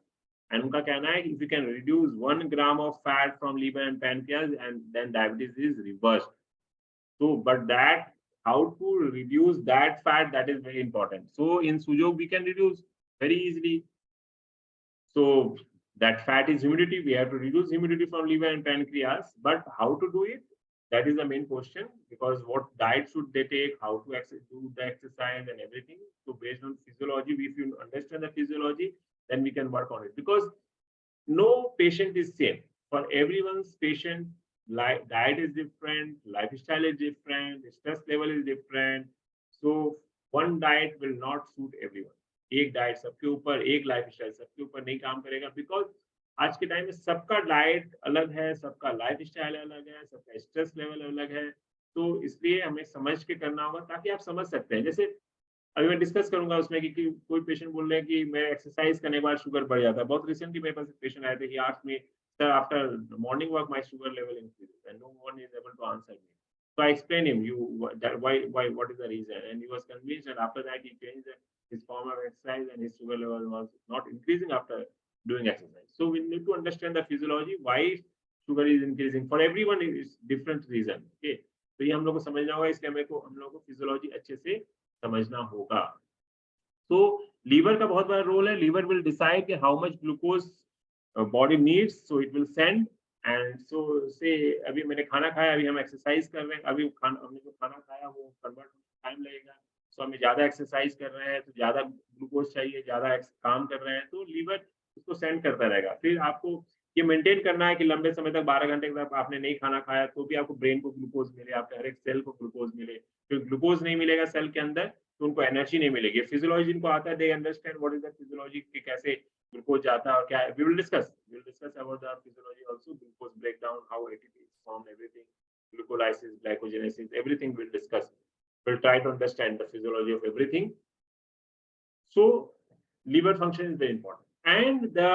and उनका कहना है कि if you can reduce 1 gram of fat from liver and pancreas, and then diabetes is reversed. So but that, how to reduce that fat, that is very important. So in Sujok we can reduce very easily. So that fat is humidity. We have to reduce humidity from liver and pancreas. But how to do it? That is the main question, because what diet should they take, how to do the exercise and everything. So based on physiology, if you understand the physiology, then we can work on it. Because no patient is same. For everyone's patient, diet is different, lifestyle is different, stress level is different. So one diet will not suit everyone. एक diet सबके ऊपर, एक lifestyle सबके ऊपर नहीं काम करेगा, because आज के टाइम में सबका डाइट अलग है, सबका लाइफस्टाइल अलग है, सबका स्ट्रेस लेवल अलग है। तो इसलिए हमें समझ के करना होगा ताकि आप समझ सकते हैं। जैसे अभी मैं डिस्कस करूंगा उसमें कि कोई पेशेंट बोल रहे हैं कि मैं एक्सरसाइज करने के बाद शुगर बढ़ जाता है। बहुत रिसेंटली मेरे पास पेशेंट आए थे, he asked me, sir after morning walk my sugar level increases and no one is able to answer me. So I explained him why, what is the reason, and he was convinced, and after that he changed his form of exercise, and his sugar level was not increasing after doing exercise. So we need to understand the physiology why sugar is increasing. For everyone it is different reason. Okay, तो ये हम लोग को समझना होगा, इसलिए हम लोग को फिजियोलॉजी अच्छे से समझना होगा। तो लीवर का बहुत बड़ा रोल है। लीवर विल डिसाइड कि how much glucose body needs, so it will send. And so से अभी मैंने खाना खाया, अभी हम एक्सरसाइज कर रहे हैं, अभी हमने जो खाना खाया वो कन्वर्ट टाइम लगेगा। सो हमें ज्यादा एक्सरसाइज कर रहे हैं तो ज्यादा ग्लूकोज चाहिए, ज्यादा काम कर रहे हैं तो लीवर उसको सेंड करता रहेगा। फिर आपको ये मेंटेन करना है कि लंबे समय तक 12 घंटे तक आपने नहीं खाना खाया तो भी आपको ब्रेन को ग्लूकोज मिले, आपके हर एक सेल को ग्लूकोज मिले। फिर ग्लूकोज नहीं मिलेगा सेल के अंदर तो उनको एनर्जी नहीं मिलेगी। फिजियोलॉजी जिनको आता है, they understand what is the physiology, कि कैसे ग्लूकोज जाता है और क्या है। We will discuss about the physiology also, glucose breakdown, how ATP is formed, everything, glucolysis, glycogenesis, everything we'll discuss. We'll try to understand the physiology of everything. So liver function is very important, and the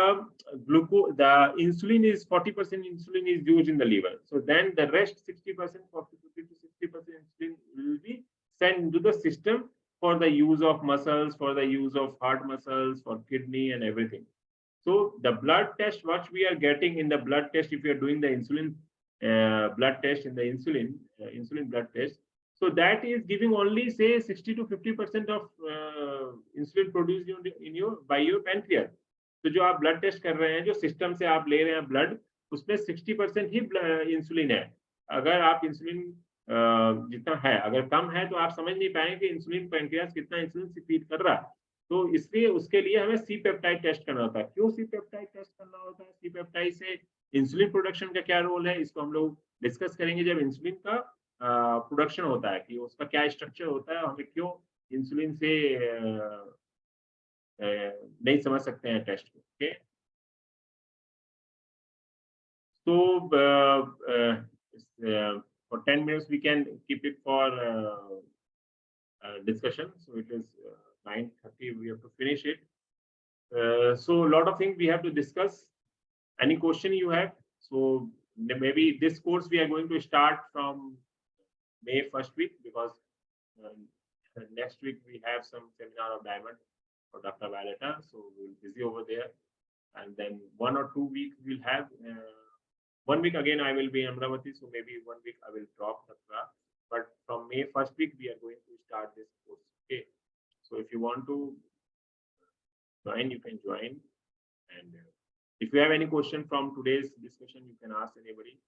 insulin is 40% insulin is used in the liver. So then the rest 60%, 50 to 60% insulin will be sent into the system for the use of muscles, for the use of heart muscles, for kidney and everything. So the blood test, what we are getting in the blood test, if you are doing the insulin blood test in the insulin blood test, so that is giving only say 60 to 50% of insulin produced in your by your pancreas. तो जो आप blood test कर रहे हैं, जो system से आप ले रहे हैं ब्लड, उसमें 60% ही इंसुलिन है। अगर आप इंसुलिन जितना है, अगर कम है तो आप समझ नहीं पाएंगे कि इंसुलिन पैंक्रियास कितना इंसुलिन सिक्रीट कर रहा है। तो इसलिए उसके लिए हमें सी पेप्टाइड टेस्ट करना होता है। क्यों सी पेप्टाइड टेस्ट करना होता है? सी पेप्टाइड से इंसुलिन प्रोडक्शन का क्या रोल है, इसको हम लोग डिस्कस करेंगे जब इंसुलिन का प्रोडक्शन होता है, कि उसका क्या स्ट्रक्चर होता है, हमें क्यों इंसुलिन से नहीं समझ सकते हैं टेस्ट को। ओके, तो for 10 minutes we can keep it for discussion. So it is 9:30, we have to finish it. So a lot of things we have to discuss. Any question you have? So maybe this course we are going to start from May first week, because next week we have some seminar of diamond for Dr. Violeta, so we'll be busy over there. And then 1 or 2 weeks we'll have 1 week again I will be in Amravati, so maybe 1 week I will drop the class. But from May first week we are going to start this course. Okay, so if you want to join, you can join. And if you have any question from today's discussion, you can ask anybody.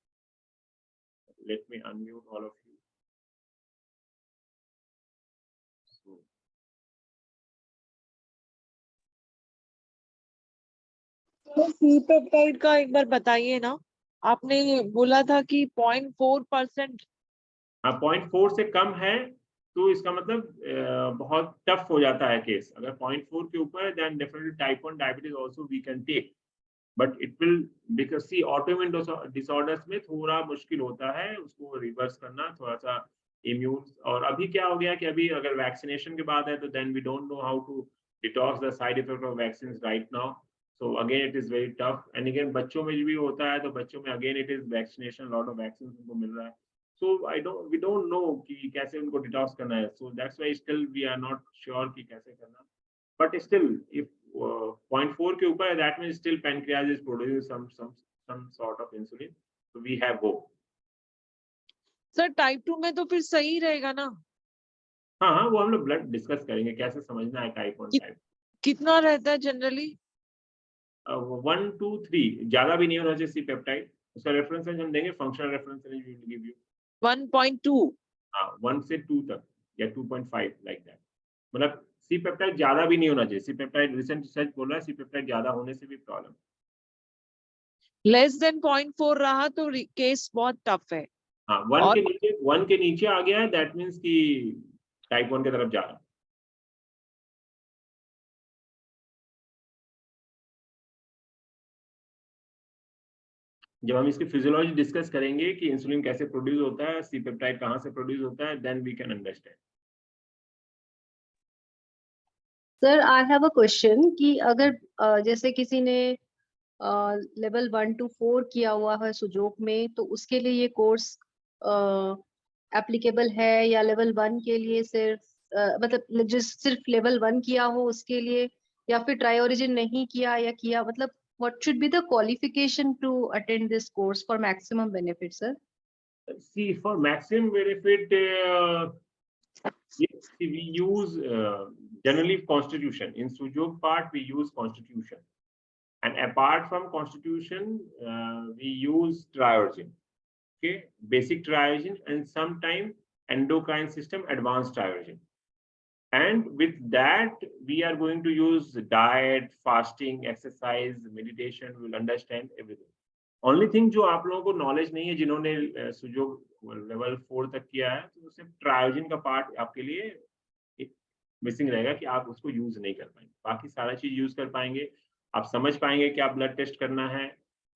Let me unmute all of you. तो C peptide का एक बार बताइए ना, आपने बोला था कि 0.4%। हाँ, 0.4 से कम है तो इसका मतलब बहुत टफ हो जाता है केस। अगर 0.4 के ऊपर है, then definitely type 1 diabetes also we can take, but it will, because see autoimmune disorders में थोड़ा मुश्किल होता है उसको रिवर्स करना, थोड़ा सा इम्यून। और अभी क्या हो गया कि अभी अगर वैक्सीनेशन के बाद है तो then we don't know how to detox the side effect of vaccine right now. So again it is very tough. And again बच्चों में भी होता है, तो बच्चों में again it is vaccination, lot of vaccine उनको मिल रहा है। So we don't know कि कैसे उनको डिटॉक्स करना है। So that's why still we are not sure कि कैसे करना। But still, if 0.4 के ऊपर है, that means still pancreas is producing some sort of insulin. So we have hope. Sir type 2 में तो फिर सही रहेगा ना? हाँ हाँ, वो हम लोग ब्लड डिस्कस करेंगे कैसे समझना है टाइप 1 टाइप। कितना रहता है जनरली? 1 2 3, ज्यादा भी नहीं होना चाहिए सी पेप्टाइड। उसका रेफरेंस हम देंगे, functional reference will give you 1.2। हाँ, 1 से 2 तक या 2.5 लाइक दैट। मतलब सी पेप्टाइड ज्यादा भी नहीं होना चाहिए। सी पेप्टाइड रिसेंट रिसर्च बोल रहा है सी पेप्टाइड ज्यादा होने से भी प्रॉब्लम। लेस देन 0.4 रहा तो केस बहुत टफ है। हाँ, 1 के नीचे आ गया है, दैट मींस कि टाइप 1 की तरफ जा रहा है। जब हम इसकी फिजियोलॉजी डिस्कस करेंगे कि इंसुलिन कैसे प्रोड्यूस होता है, सी पेप्टाइड कहाँ से प्रोड्यूस होता है, then we can understand. Sir I have a question कि अगर जैसे किसी ने लेवल 1 to 4 किया हुआ है सुजोक में, तो उसके लिए ये कोर्स एप्लीकेबल है, या लेवल 1 के लिए सिर्फ मतलब जिस सिर्फ लेवल 1 किया हो उसके लिए, या फिर ट्राई ओरिजिन नहीं किया या किया, मतलब what should be the qualification to attend this course for maximum benefit, sir? See, for maximum benefit, yes, we use generally constitution. In Sujok part, we use constitution. And apart from constitution, we use triogen. Okay, basic triogen, and sometimes endocrine system advanced triogen. And with that, we are going to use diet, fasting, exercise, meditation. We'll understand everything. Only thing जो आप लोगों को knowledge नहीं है, जिन्होंने Sujok level 4 तक किया है, तो सिर्फ ट्रायोजन का पार्ट आपके लिए मिसिंग रहेगा कि आप उसको यूज नहीं कर पाएंगे। बाकी सारा चीज यूज कर पाएंगे। आप समझ पाएंगे कि आप ब्लड टेस्ट करना है,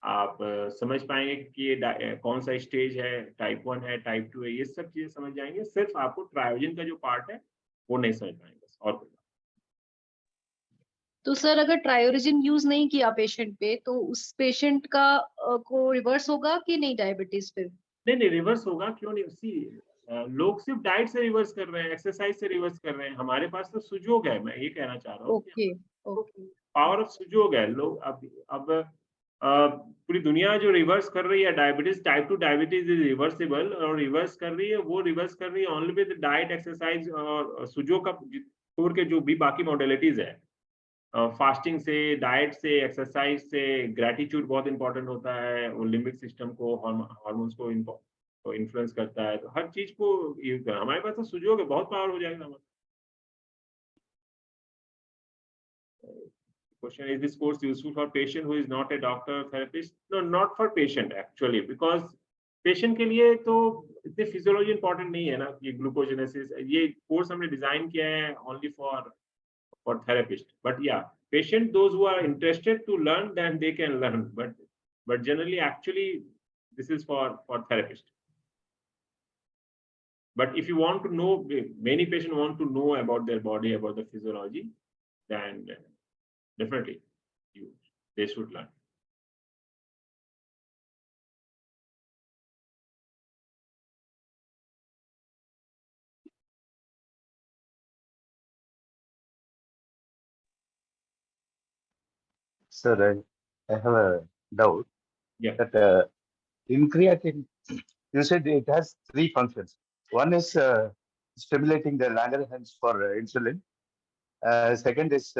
आप समझ पाएंगे कि ये कौन सा स्टेज है, टाइप 1 है, टाइप 2 है, ये सब चीजें समझ जाएंगे। सिर्फ आपको ट्रायोजन का जो पार्ट है वो नहीं समझ पाएंगे, बस और कुछ। तो सर अगर ट्रायोरिजिन यूज नहीं किया पेशेंट पे तो उस पेशेंट का को रिवर्स होगा कि नहीं डायबिटीज फिर? नहीं नहीं, रिवर्स होगा, क्यों नहीं। सी लोग सिर्फ डाइट से रिवर्स कर रहे हैं, एक्सरसाइज से रिवर्स कर रहे हैं। हमारे पास तो सुजोग है, मैं ये कहना चाह रहा हूँ। Okay okay. पावर ऑफ सुजोग है। लोग अब पूरी दुनिया जो रिवर्स कर रही है diabetes, type 2 diabetes is reversible, और रिवर्स कर रही है, वो रिवर्स कर रही है ओनली विद डाइट, एक्सरसाइज और सुजोग का छोड़ के जो भी बाकी मॉडलिटीज है, फास्टिंग से, डाइट से, एक्सरसाइज से। ग्रेटिट्यूड बहुत इंपॉर्टेंट होता है, वो लिम्बिक सिस्टम को, हार्मोन्स को इन्फ्लुएंस करता है। तो हर चीज को हमारे पास तो सुजोग है, बहुत पावर हो जाएगा हमारा। Question: Is this course useful for patient who is not a doctor or therapist? No, not for patient actually, because patient के लिए तो इतनी फिजियोलॉजी इंपॉर्टेंट नहीं है ना। ये ग्लूकोजेनेसिस, ये कोर्स हमने डिजाइन किया है only for therapist. But yeah, patient, those who are interested to learn, then they can learn. But generally, actually, this is for therapist. But if you want to know, many patients want to know about their body, about the physiology, then definitely they should learn. Sir, I have a doubt. Yeah. That in creatine, you said it has three functions. One is stimulating the Langerhans for insulin. Second is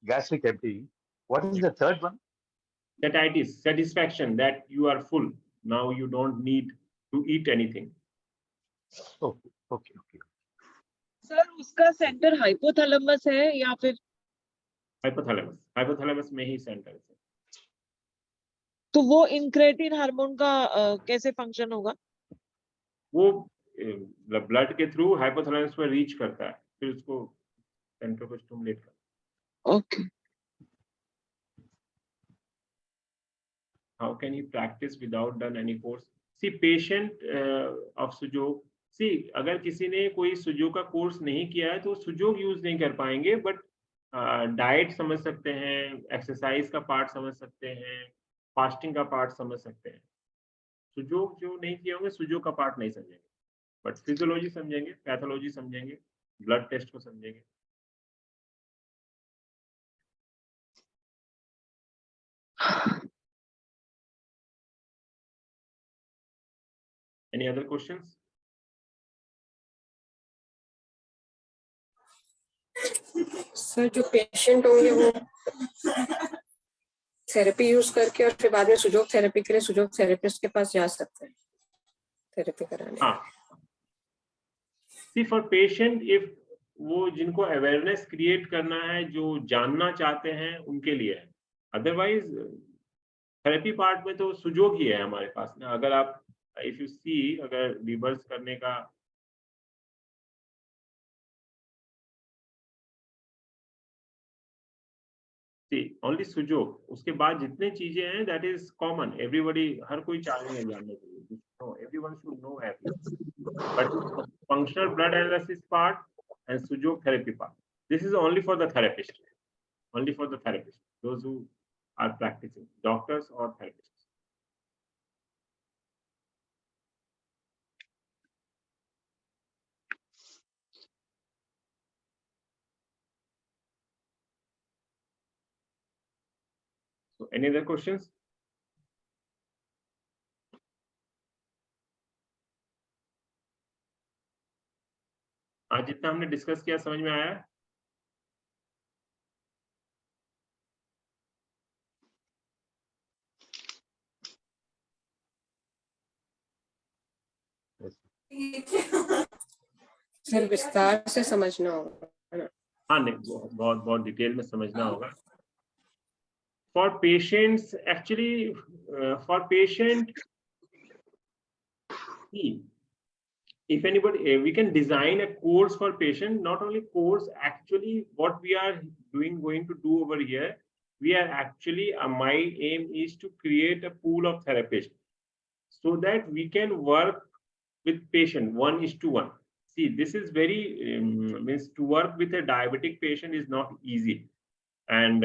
gastric emptying. What is the third one? Satiety, satisfaction that you are full. Now you don't need to eat anything. Okay, okay, okay. Sir उसका centre hypothalamus है या फिर? Hypothalamus में ही centre है। तो वो incretin hormone का कैसे फंक्शन होगा? वो ब्लड के थ्रू हाइपोथैलेमस में रीच करता है, फिर उसको सेंटर को स्टिमुलेट करता है। Okay. How can you practice without done any course? See, patient of Sujok, see, अगर किसी ने कोई सुजोग का कोर्स नहीं किया है तो सुजोग यूज नहीं कर पाएंगे, बट डाइट समझ सकते हैं, एक्सरसाइज का पार्ट समझ सकते हैं, फास्टिंग का पार्ट समझ सकते हैं। सुजोग जो नहीं किए होंगे सुजोग का पार्ट नहीं समझेंगे, बट फिजियोलॉजी समझेंगे, पैथोलॉजी समझेंगे, ब्लड टेस्ट को समझेंगे। Any other questions? सर जो पेशेंट होंगे वो थेरेपी यूज करके और फिर बाद में सुजोग थेरेपी के लिए सुजोग थेरेपिस्ट के पास जा सकते हैं थेरेपी कराने। हाँ, सी फॉर पेशेंट, इफ वो जिनको अवेयरनेस क्रिएट करना है, जो जानना चाहते हैं, उनके लिए है। अदरवाइज थेरेपी पार्ट में तो सुजोग ही है हमारे पास ना। अगर आप इफ यू सी, अगर रिवर्स करने का, ओनली सुजोग, उसके बाद जितने चीजें हैं दैट इज कॉमन, एवरीबॉडी, हर कोई चाहेंगे जानने के लिए। No, everyone should know everything, but functional blood analysis part and Sujok therapy part, this is only for the therapist, only for the therapist, those who are practicing, doctors or therapists. So any other questions? आज जितना हमने discuss किया समझ में आया? Sir विस्तार से समझना होगा, है ना? हाँ, नहीं, बहुत बहुत डिटेल में समझना होगा। For patients, actually, for patient, if anybody, we can design a course for patient, not only course, actually what we are going to do over here, we are actually, my aim is to create a pool of therapists so that we can work with patient 1:1. See, this is very, means to work with a diabetic patient is not easy. And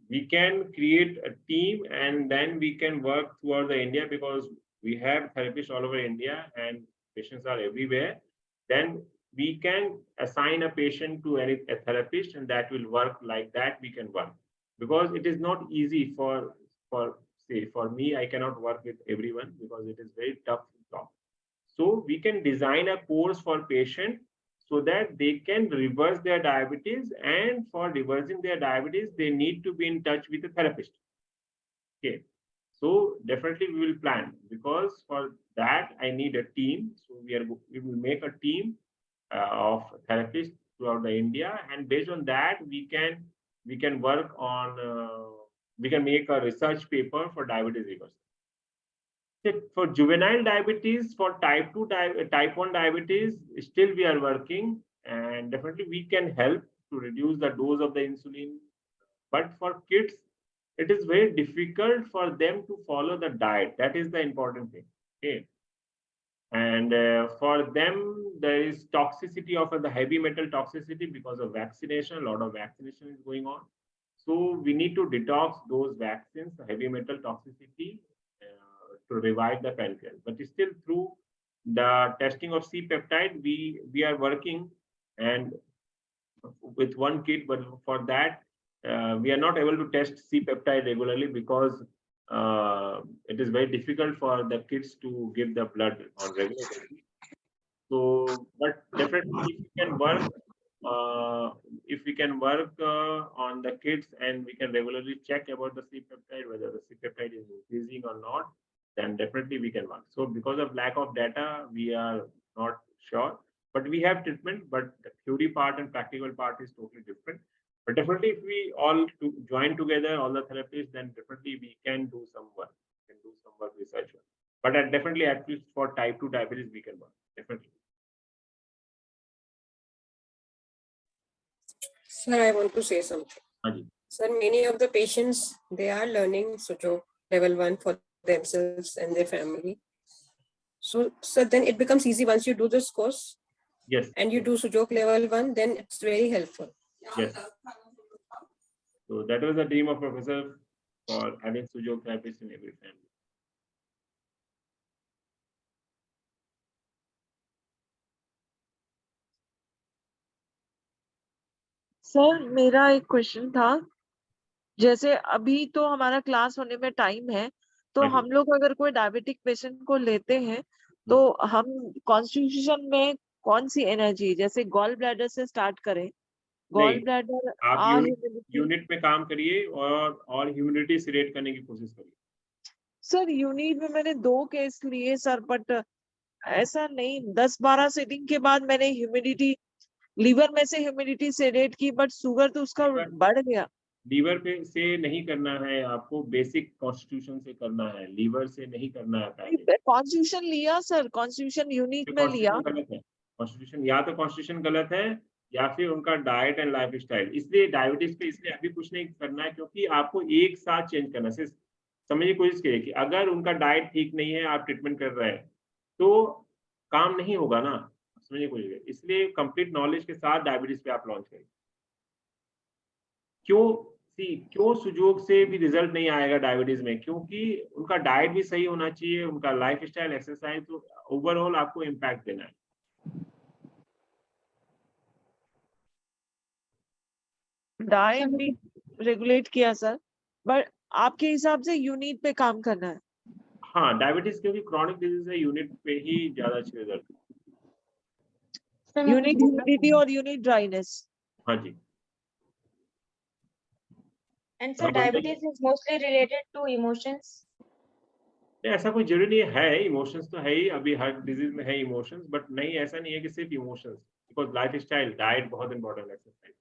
we can create a team and then we can work throughout the India, because we have therapists all over India and patients are everywhere. Then we can assign a patient to a therapist, and that will work like that. We can work, because it is not easy for say for me. I cannot work with everyone because it is very tough job. So we can design a course for patient so that they can reverse their diabetes, and for reversing their diabetes, they need to be in touch with a therapist. Okay. So definitely we will plan, because for that I need a team. So we will make a team of therapists throughout the India, and based on that we can work on we can make a research paper for diabetes reversal. For juvenile diabetes, for type 1 diabetes, still we are working, and definitely we can help to reduce the dose of the insulin. But for kids, it is very difficult for them to follow the diet. That is the important thing. Okay. And for them, there is toxicity of the heavy metal toxicity because of vaccination. A lot of vaccination is going on. So we need to detox those vaccines, the heavy metal toxicity, to revive the pancreas. But still, through the testing of C-peptide, we are working and with one kit, but for that we are not able to test C-peptide regularly, because it is very difficult for the kids to give the blood on regular basis. So, but definitely if we can work on the kids, and we can regularly check about the C-peptide, whether the C-peptide is increasing or not, then definitely we can work. So because of lack of data, we are not sure, but we have treatment, but the theory part and practical part is totally different. But definitely if we all join together, all the therapists, then definitely we can do some work, research work. But definitely, at least for type 2 diabetes, we can work, definitely. Sir, I want to say something. Ajay. Sir, many of the patients, they are learning Sujok level 1 for themselves and their family. So then it becomes easy once you do this course. Yes. And you do Sujok level 1, then it's very helpful. Yes. So that was the dream of professor, for having Sujok therapists in every family. Sir मेरा एक question था, जैसे अभी तो हमारा class होने में time है, तो हाँ जी। हम लोग अगर कोई डायबिटिक पेशेंट को लेते हैं तो हम कॉन्स्टिट्यूशन में कौन सी एनर्जी, जैसे गॉल ब्लैडर से स्टार्ट करें, गॉल ब्लैडर आप यूनिट में काम करिए और ह्यूमिडिटी सिलेक्ट करने की कोशिश करिए। सर यूनिट में मैंने 2 केस लिए सर, बट ऐसा नहीं, 10-12 सीटिंग के बाद मैंने ह्यूमिडिटी, लीवर में से ह्यूमिडिटी सेलेक्ट की, बट शुगर तो उसका बढ़ गया। लीवर पे से नहीं करना है आपको, बेसिक कॉन्स्टिट्यूशन से करना है, लीवर से नहीं करना है। कॉन्स्टिट्यूशन लिया सर, कॉन्स्टिट्यूशन यूनिट में लिया। कॉन्स्टिट्यूशन या तो कॉन्स्टिट्यूशन गलत है, या फिर उनका डाइट एंड लाइफ स्टाइल। इसलिए डायबिटीज पे इसलिए अभी कुछ नहीं करना है, क्योंकि आपको एक साथ चेंज करना है। समझने की कोशिश करिए कि अगर उनका डाइट ठीक नहीं है, आप ट्रीटमेंट कर रहे हैं, तो काम नहीं होगा ना। समझने की कोशिश करिए। इसलिए कंप्लीट नॉलेज के साथ डायबिटीज पे आप लॉन्च करिए। क्यों सुजोग से भी रिजल्ट नहीं आएगा डायबिटीज में? क्योंकि उनका डाइट भी सही होना चाहिए, उनका लाइफ स्टाइल, एक्सरसाइज, तो ओवरऑल आपको इम्पैक्ट देना है। डाइट भी रेगुलेट किया सर, बट आपके हिसाब से यूनिट पे काम करना है। हाँ, डायबिटीज क्योंकि क्रॉनिक डिजीज है, यूनिट पे ही ज्यादा अच्छे रिजल्ट। यूनिट ह्यूमिडिटी और यूनिट ड्राइनेस। हाँ जी। And so diabetes is mostly related to emotions. ऐसा कोई जरूरी नहीं है, इमोशंस तो है ही, अभी हर डिजीज में है इमोशंस, बट नहीं, ऐसा नहीं है कि सिर्फ emotions, because life style, diet बहुत इंपॉर्टेंट है, एक्सरसाइज।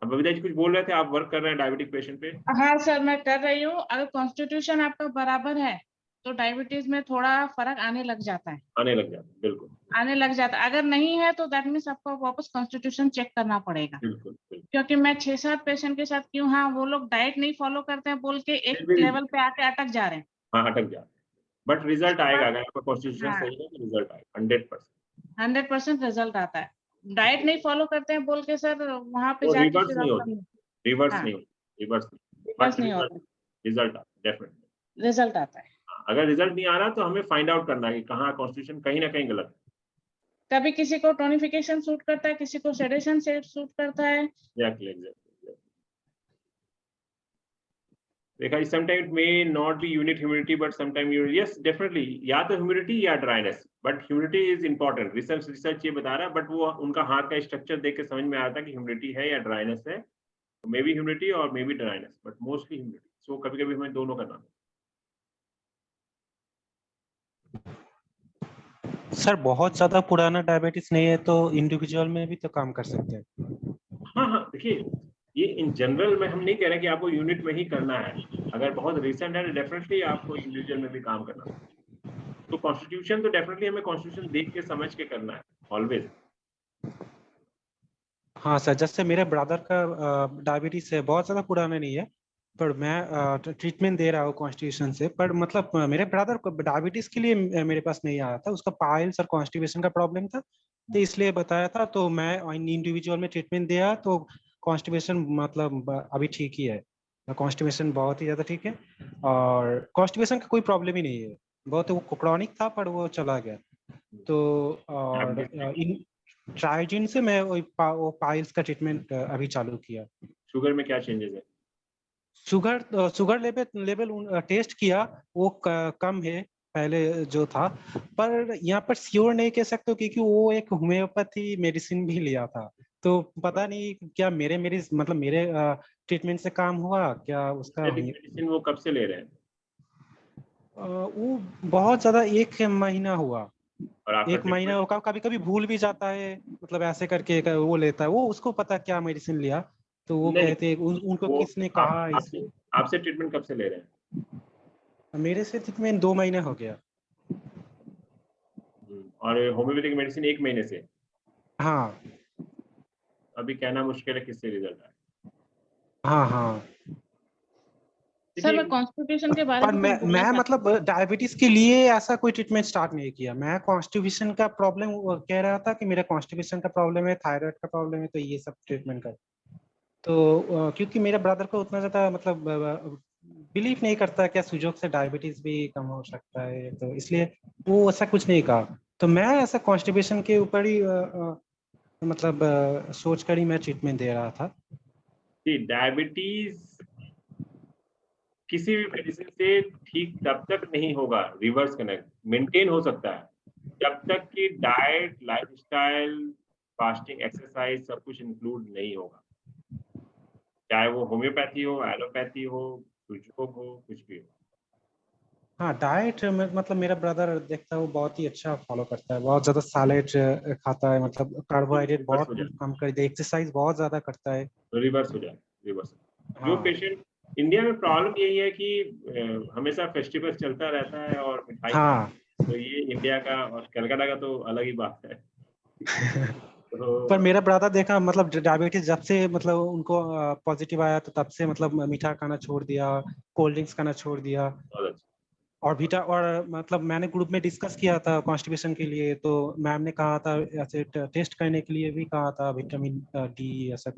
अब बबीता जी कुछ बोल रहे थे, आप वर्क कर रहे हैं डायबिटिक पेशेंट पे? हाँ सर, मैं कर रही हूँ। अगर कॉन्स्टिट्यूशन आपका बराबर है तो डायबिटीज में थोड़ा फर्क आने लग जाता है, आने लग जाता है, बिल्कुल आने लग जाता है। अगर नहीं है तो दैट मीन्स आपको वापस कॉन्स्टिट्यूशन चेक करना पड़ेगा, बिल्कुल बिल्कुल। क्योंकि मैं 6-7 पेशेंट के साथ क्यों, हाँ वो लोग डाइट नहीं फॉलो करते हैं बोल के एक फिर भी लेवल पे आके अटक जा रहे हैं। हाँ अटक जाते हैं, बट रिजल्ट उसके आएगा बाद अगर आपका कॉन्स्टिट्यूशन हाँ सही है तो रिजल्ट आएगा 100%। 100% रिजल्ट आता है। डाइट नहीं फॉलो करते हैं बोल के सर वहां पे वो जाके रिवर्स फिर नहीं आपका होती, रिवर्स हाँ नहीं होती, रिवर्स नहीं, रिवर्स बट नहीं रिजल्ट, होता, रिजल्ट डेफिनेटली। रिजल्ट आता है। अगर रिजल्ट नहीं आ रहा तो हमें फाइंड आउट करना है कि कहाँ कॉन्स्टिट्यूशन कहीं ना कहीं गलत कभी किसी को टोनिफिकेशन सूट करता है, किसी को सेडेशन से सूट करता है। है। Exactly exactly. देखा, sometimes it may not be unit humidity but sometimes you, yes definitely, या तो humidity या dryness, but humidity is important, research ये बता रहा है, but वो उनका हाथ का स्ट्रक्चर देख के समझ में आया था कि humidity है या dryness है, तो मे बी humidity और may be dryness, but mostly humidity, so कभी कभी हमें दोनों करना है। सर बहुत ज्यादा पुराना डायबिटीज नहीं है तो इंडिविजुअल में भी तो काम कर सकते हैं। हाँ हाँ, देखिए ये इन जनरल में हम नहीं कह रहे कि आपको यूनिट में ही करना है, अगर बहुत रिसेंट है डेफिनेटली आपको इंडिविजुअल में भी काम करना है। तो कॉन्स्टिट्यूशन तो डेफिनेटली हमें कॉन्स्टिट्यूशन देख के समझ के करना है ऑलवेज। हाँ सर, जैसे मेरे ब्रदर का डायबिटीज है, बहुत ज्यादा पुराना नहीं है, पर मैं ट्रीटमेंट दे रहा हूँ कॉन्स्टिट्यूशन से। पर मतलब मेरे ब्रदर को डायबिटीज के लिए मेरे पास नहीं आया था, उसका पाइल्स और कॉन्स्टिपेशन का प्रॉब्लम था, तो इसलिए बताया था। तो मैं इंडिविजुअल में ट्रीटमेंट दिया तो कॉन्स्टिपेशन मतलब अभी ठीक ही है, कॉन्स्टिपेशन बहुत ही ज्यादा ठीक है, और कॉन्स्टिपेशन का कोई प्रॉब्लम ही नहीं है, बहुत वो क्रॉनिक था पर वो चला गया। तो और इन ट्राइजिन से मैं वो पाइल्स का ट्रीटमेंट अभी चालू किया। शुगर में क्या चेंजेस है? शुगर लेवल टेस्ट किया, वो कम है पहले जो था, पर यहाँ पर श्योर नहीं कह सकते क्योंकि वो एक होम्योपैथी मेडिसिन भी लिया था, तो पता नहीं क्या मेरे मतलब मेरे ट्रीटमेंट से काम हुआ क्या उसका। मेडिसिन वो कब से ले रहे हैं? वो बहुत ज्यादा 1 महीना हुआ, और आपका 1 महीना होगा, कभी कभी भूल भी जाता है, मतलब ऐसे करके वो लेता है, वो उसको पता क्या मेडिसिन लिया, तो वो नहीं, कहते उनको वो किसने कहा आपसे आपसे ट्रीटमेंट कब से ले रहे हैं? मेरे से ट्रीटमेंट 2 महीने हो गया। और होम्योपैथिक मेडिसिन 1 महीने से? हाँ अभी कहना मुश्किल है किससे रिजल्ट आए। हाँ हाँ। सर मैं कॉन्स्टिट्यूशन के बारे पर में कुछ बोलना मैं चाहती मतलब डायबिटीज के लिए ऐसा कोई ट्रीटमेंट स्टार्ट नहीं किया, मैं कॉन्स्टिपेशन का प्रॉब्लम कह रहा था कि मेरा कॉन्स्टिपेशन का प्रॉब्लम है, थायराइड का प्रॉब्लम है, तो ये सब ट्रीटमेंट कर। तो क्योंकि मेरा ब्रदर को उतना ज्यादा मतलब बिलीव नहीं करता क्या सुजोग से डायबिटीज भी कम हो सकता है, तो इसलिए वो ऐसा कुछ नहीं कहा, तो मैं ऐसा कॉन्स्टिपेशन के ऊपर ही मतलब सोच कर ही मैं ट्रीटमेंट दे रहा था। डायबिटीज किसी भी मेडिसिन से ठीक तब तक नहीं होगा, रिवर्स कनेक्ट मेंटेन हो सकता है जब तक कि डाइट, लाइफस्टाइल, फास्टिंग, एक्सरसाइज सब कुछ इंक्लूड नहीं होगा, चाहे वो होम्योपैथी हो, एलोपैथी हो, सुजोग हो, कुछ भी हो। हाँ डाइट मतलब मेरा ब्रदर देखता है वो बहुत ही अच्छा फॉलो करता है, बहुत ज्यादा सैलेड खाता है, मतलब कार्बोहाइड्रेट बहुत कम कर दे, एक्सरसाइज बहुत ज्यादा करता है, तो रिवर्स हो जाए, रिवर्स। जो हाँ। पेशेंट, इंडिया में प्रॉब्लम यही है कि हमेशा फेस्टिवल चलता रहता है और मिठाई हाँ तो ये इंडिया का और कलकत्ता का तो अलग ही बात है। तो पर मेरा ब्रदर देखा मतलब डायबिटीज जब से मतलब उनको पॉजिटिव आया तो तब से मतलब मीठा खाना छोड़ दिया, कोल्ड ड्रिंक्स खाना छोड़ दिया, बहुत अच्छा। और मतलब मैंने ग्रुप में डिस्कस किया था कॉन्स्टिपेशन के लिए, तो मैम ने कहा था ऐसे टेस्ट करने के लिए भी कहा था विटामिन डी ऐसा,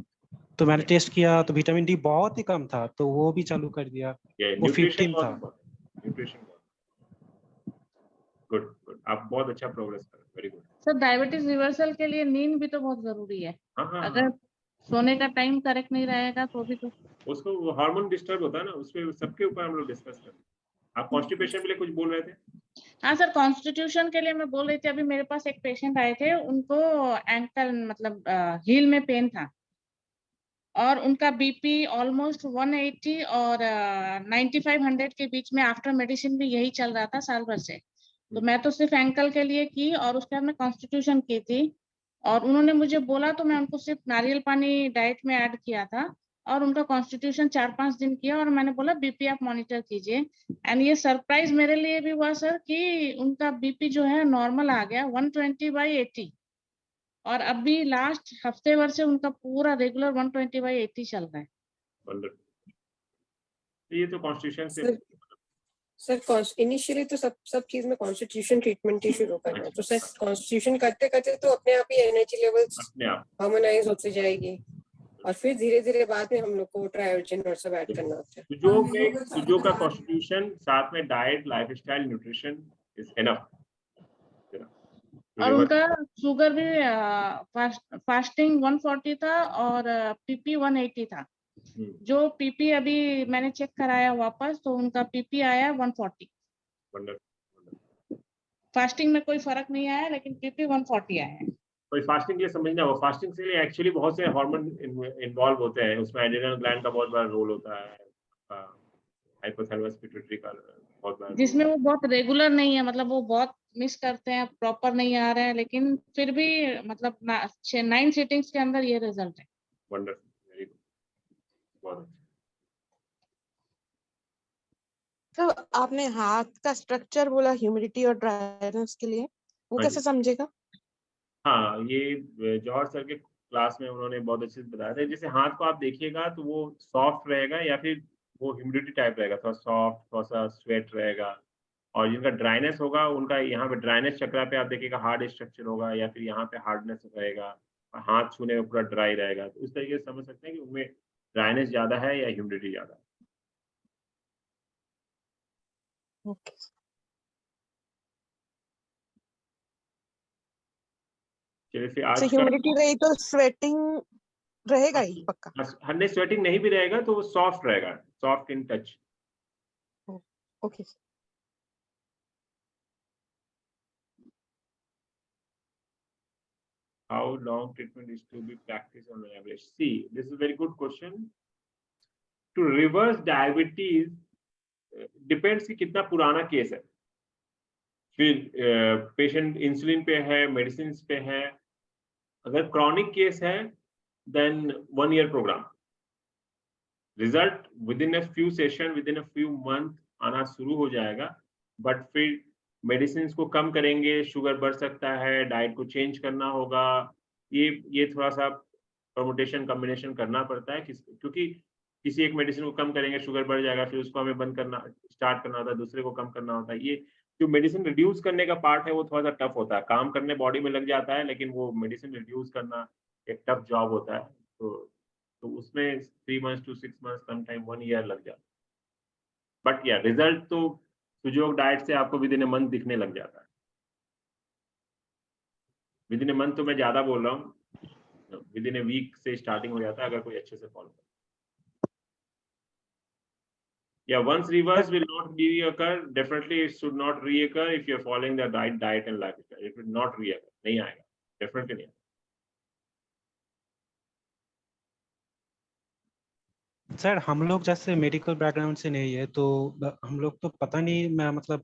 तो मैंने टेस्ट किया तो विटामिन डी बहुत ही कम था, तो वो भी चालू कर दिया, वो न्यूट्रिशन 15 था। बहुत, न्यूट्रिशन गुड गुड, आप बहुत अच्छा प्रोग्रेस कर रहे हैं, very good. Sir diabetes reversal के लिए नींद भी तो बहुत जरूरी है। अगर सोने का टाइम करेक्ट नहीं रहेगा तो भी तो उसको हार्मोन डिस्टर्ब होता है ना, उसमें सबके ऊपर हम लोग डिस्कस कर रहे हैं। आप कॉन्स्टिपेशन के लिए कुछ बोल रहे थे? हाँ सर, कॉन्स्टिट्यूशन के लिए मैं बोल रही थी, अभी मेरे पास एक पेशेंट आए थे, उनको एंकल मतलब हील में पेन था और उनका बीपी ऑलमोस्ट 180 और 9500 के बीच में, आफ्टर मेडिसिन भी यही चल रहा था साल भर से। तो मैं तो सिर्फ एंकल के लिए की और उसके बाद में कॉन्स्टिट्यूशन की थी, और उन्होंने मुझे बोला तो मैं उनको सिर्फ नारियल पानी डाइट में ऐड किया था और उनका कॉन्स्टिट्यूशन 4-5 दिन किया और मैंने बोला बीपी आप मॉनिटर कीजिए। एंड ये सरप्राइज मेरे लिए भी हुआ सर कि उनका बीपी जो है नॉर्मल आ गया 120/80 और अभी लास्ट हफ्ते भर से उनका पूरा रेगुलर 120/80 चल रहा है। ये तो कॉन्स्टिट्यूशन से सर इनिशियली तो सब चीज में कॉन्स्टिट्यूशन ट्रीटमेंट ही शुरू करना है, तो सर कॉन्स्टिट्यूशन करते करते तो अपने आप ही एनर्जी लेवल्स अपने आप हार्मोनाइज होती जाएगी और फिर धीरे धीरे बाद में हम लोग को ट्रायोजन और सब ऐड करना होता है। सुजोग का कॉन्स्टिट्यूशन साथ में diet, lifestyle, nutrition is enough. और उनका शुगर भी फास्टिंग 140 था और पीपी 180 था। जो पीपी अभी मैंने चेक कराया वापस तो उनका पीपी आया 140। फास्टिंग में कोई फर्क नहीं आया लेकिन पीपी 140 आया है। कोई फास्टिंग के लिए समझना हो, फास्टिंग से लिए एक्चुअली बहुत से हार्मोन इन्वॉल्व होते हैं, उसमें एड्रेनल ग्लैंड का बहुत बड़ा रोल होता है, हाइपोथैलेमस पिट्यूटरी का बहुत बड़ा, जिसमें वो बहुत रेगुलर नहीं है, मतलब वो बहुत मिस करते हैं, प्रॉपर नहीं आ रहे हैं, लेकिन फिर भी मतलब 9 सिटिंग्स के अंदर ये रिजल्ट है। वंडरफुल, वेरी गुड, बहुत अच्छा। तो आपने हाथ का स्ट्रक्चर बोला ह्यूमिडिटी और ड्राइनेस के लिए, वो हाँ कैसे जी। समझेगा? हाँ, ये जौहर सर के क्लास में उन्होंने बहुत अच्छे से बताया था। जैसे हाथ को आप देखिएगा तो वो सॉफ्ट रहेगा या फिर वो ह्यूमिडिटी टाइप रहेगा, थोड़ा सॉफ्ट, थोड़ा सा स्वेट रहेगा। और जिनका ड्राइनेस होगा उनका यहाँ पे ड्राइनेस चक्रा पे आप देखिएगा हार्ड स्ट्रक्चर होगा या फिर यहाँ पे हार्डनेस रहेगा, और हाथ छूने में पूरा ड्राई रहेगा। तो इस तरीके से समझ सकते हैं कि उनमें ड्राइनेस ज्यादा है या ह्यूमिडिटी ज्यादा है। ओके। चलिए फिर तो आज का ह्यूमिडिटी रही तो स्वेटिंग रहेगा ही पक्का? हंड्रेड स्वेटिंग नहीं भी रहेगा तो वो सॉफ्ट रहेगा, soft in touch. Okay. How long treatment is to be practiced on average? See, this is a very good question. To reverse diabetes depends कि कितना पुराना केस है, फिर पेशेंट इंसुलिन पे है, मेडिसिन पे है। अगर क्रॉनिक केस है then 1 year programme, result within a few session, within a few month आना शुरू हो जाएगा। बट फिर मेडिसिन को कम करेंगे, शुगर बढ़ सकता है, डाइट को चेंज करना होगा। ये थोड़ा सा परमुटेशन कॉम्बिनेशन करना पड़ता है, क्योंकि किसी एक मेडिसिन को कम करेंगे शुगर बढ़ जाएगा, फिर उसको हमें बंद करना स्टार्ट करना होता है, दूसरे को कम करना होता है। ये जो मेडिसिन रिड्यूस करने का पार्ट है वो थोड़ा सा टफ होता है, काम करने बॉडी में लग जाता है, लेकिन वो मेडिसिन रिड्यूस करना एक टफ जॉब होता है। तो उसमें 3 months to 6 months, sometime 1 year लग जाता है। बट या रिजल्ट तो सुजोग डाइट से आपको विद इन अ मंथ दिखने लग जाता है। विद इन अ मंथ तो मैं ज्यादा बोल रहा हूँ, विद इन अ वीक से स्टार्टिंग हो जाता है अगर कोई अच्छे से फॉलो करे। Yeah, once reverse will not reoccur. Definitely, it should not reoccur if you're following the right diet and lifestyle. It will not reoccur. नहीं आएगा, definitely नहीं आएगा। सर हम लोग जैसे मेडिकल बैकग्राउंड से नहीं है तो हम लोग तो पता नहीं, मैं मतलब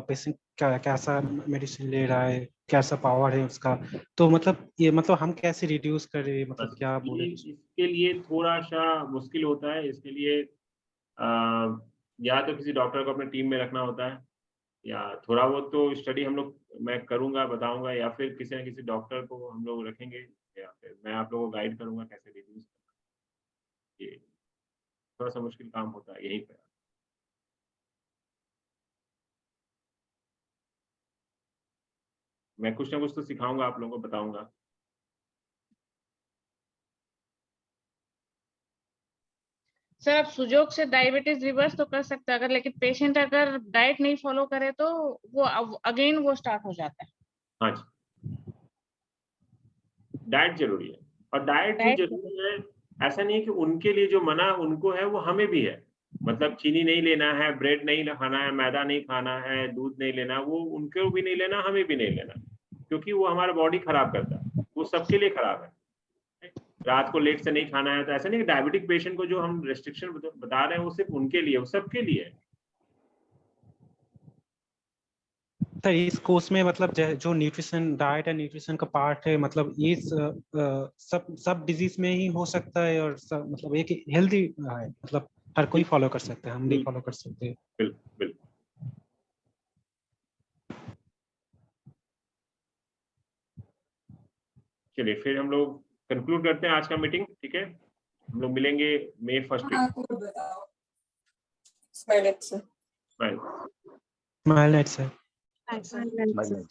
पेशेंट कैसा मेडिसिन ले रहा है, कैसा पावर है उसका, तो मतलब ये मतलब हम कैसे रिड्यूस करें, मतलब क्या बोले? इसके लिए थोड़ा सा मुश्किल होता है। इसके लिए या तो किसी डॉक्टर को अपने टीम में रखना होता है, या थोड़ा बहुत तो स्टडी हम लोग मैं करूंगा, बताऊंगा, या फिर किसी न किसी डॉक्टर को हम लोग रखेंगे, या फिर मैं आप लोगों को गाइड करूंगा कैसे रिड्यूस करना। ये थोड़ा सा मुश्किल काम होता है यहीं पर। मैं कुछ ना कुछ तो सिखाऊंगा, आप लोगों को बताऊंगा। सर आप सुजोग से डायबिटीज रिवर्स तो कर सकते हैं अगर, लेकिन पेशेंट अगर डाइट नहीं फॉलो करे तो वो अगेन वो स्टार्ट हो जाता है। हाँ जी, डाइट जरूरी है। और डाइट जो जरूरी है, ऐसा नहीं है कि उनके लिए जो मना उनको है वो हमें भी है। मतलब चीनी नहीं लेना है, ब्रेड नहीं खाना है, मैदा नहीं खाना है, दूध नहीं लेना, वो उनको भी नहीं लेना, हमें भी नहीं लेना, क्योंकि वो हमारा बॉडी खराब करता है, वो सबके लिए खराब है। रात को लेट से नहीं खाना है, तो ऐसा नहीं कि डायबिटिक पेशेंट को जो हम रेस्ट्रिक्शन बता रहे हैं वो सिर्फ उनके लिए, वो सबके लिए है। सर इस कोर्स में मतलब जो न्यूट्रिशन डाइट एंड न्यूट्रिशन का पार्ट है, मतलब ये सब डिजीज में ही हो सकता है, और सब मतलब एक हेल्दी है, मतलब हर कोई फॉलो कर सकता है, हम भी फॉलो कर सकते हैं। बिल्कुल बिल्कुल। चलिए फिर हम लोग कंक्लूड करते हैं आज का मीटिंग, ठीक है। हम लोग मिलेंगे May 1st हाँ, कोड बताओ। Smile it, sir. Bye. Smile net sir. Thanks, sir. Smile.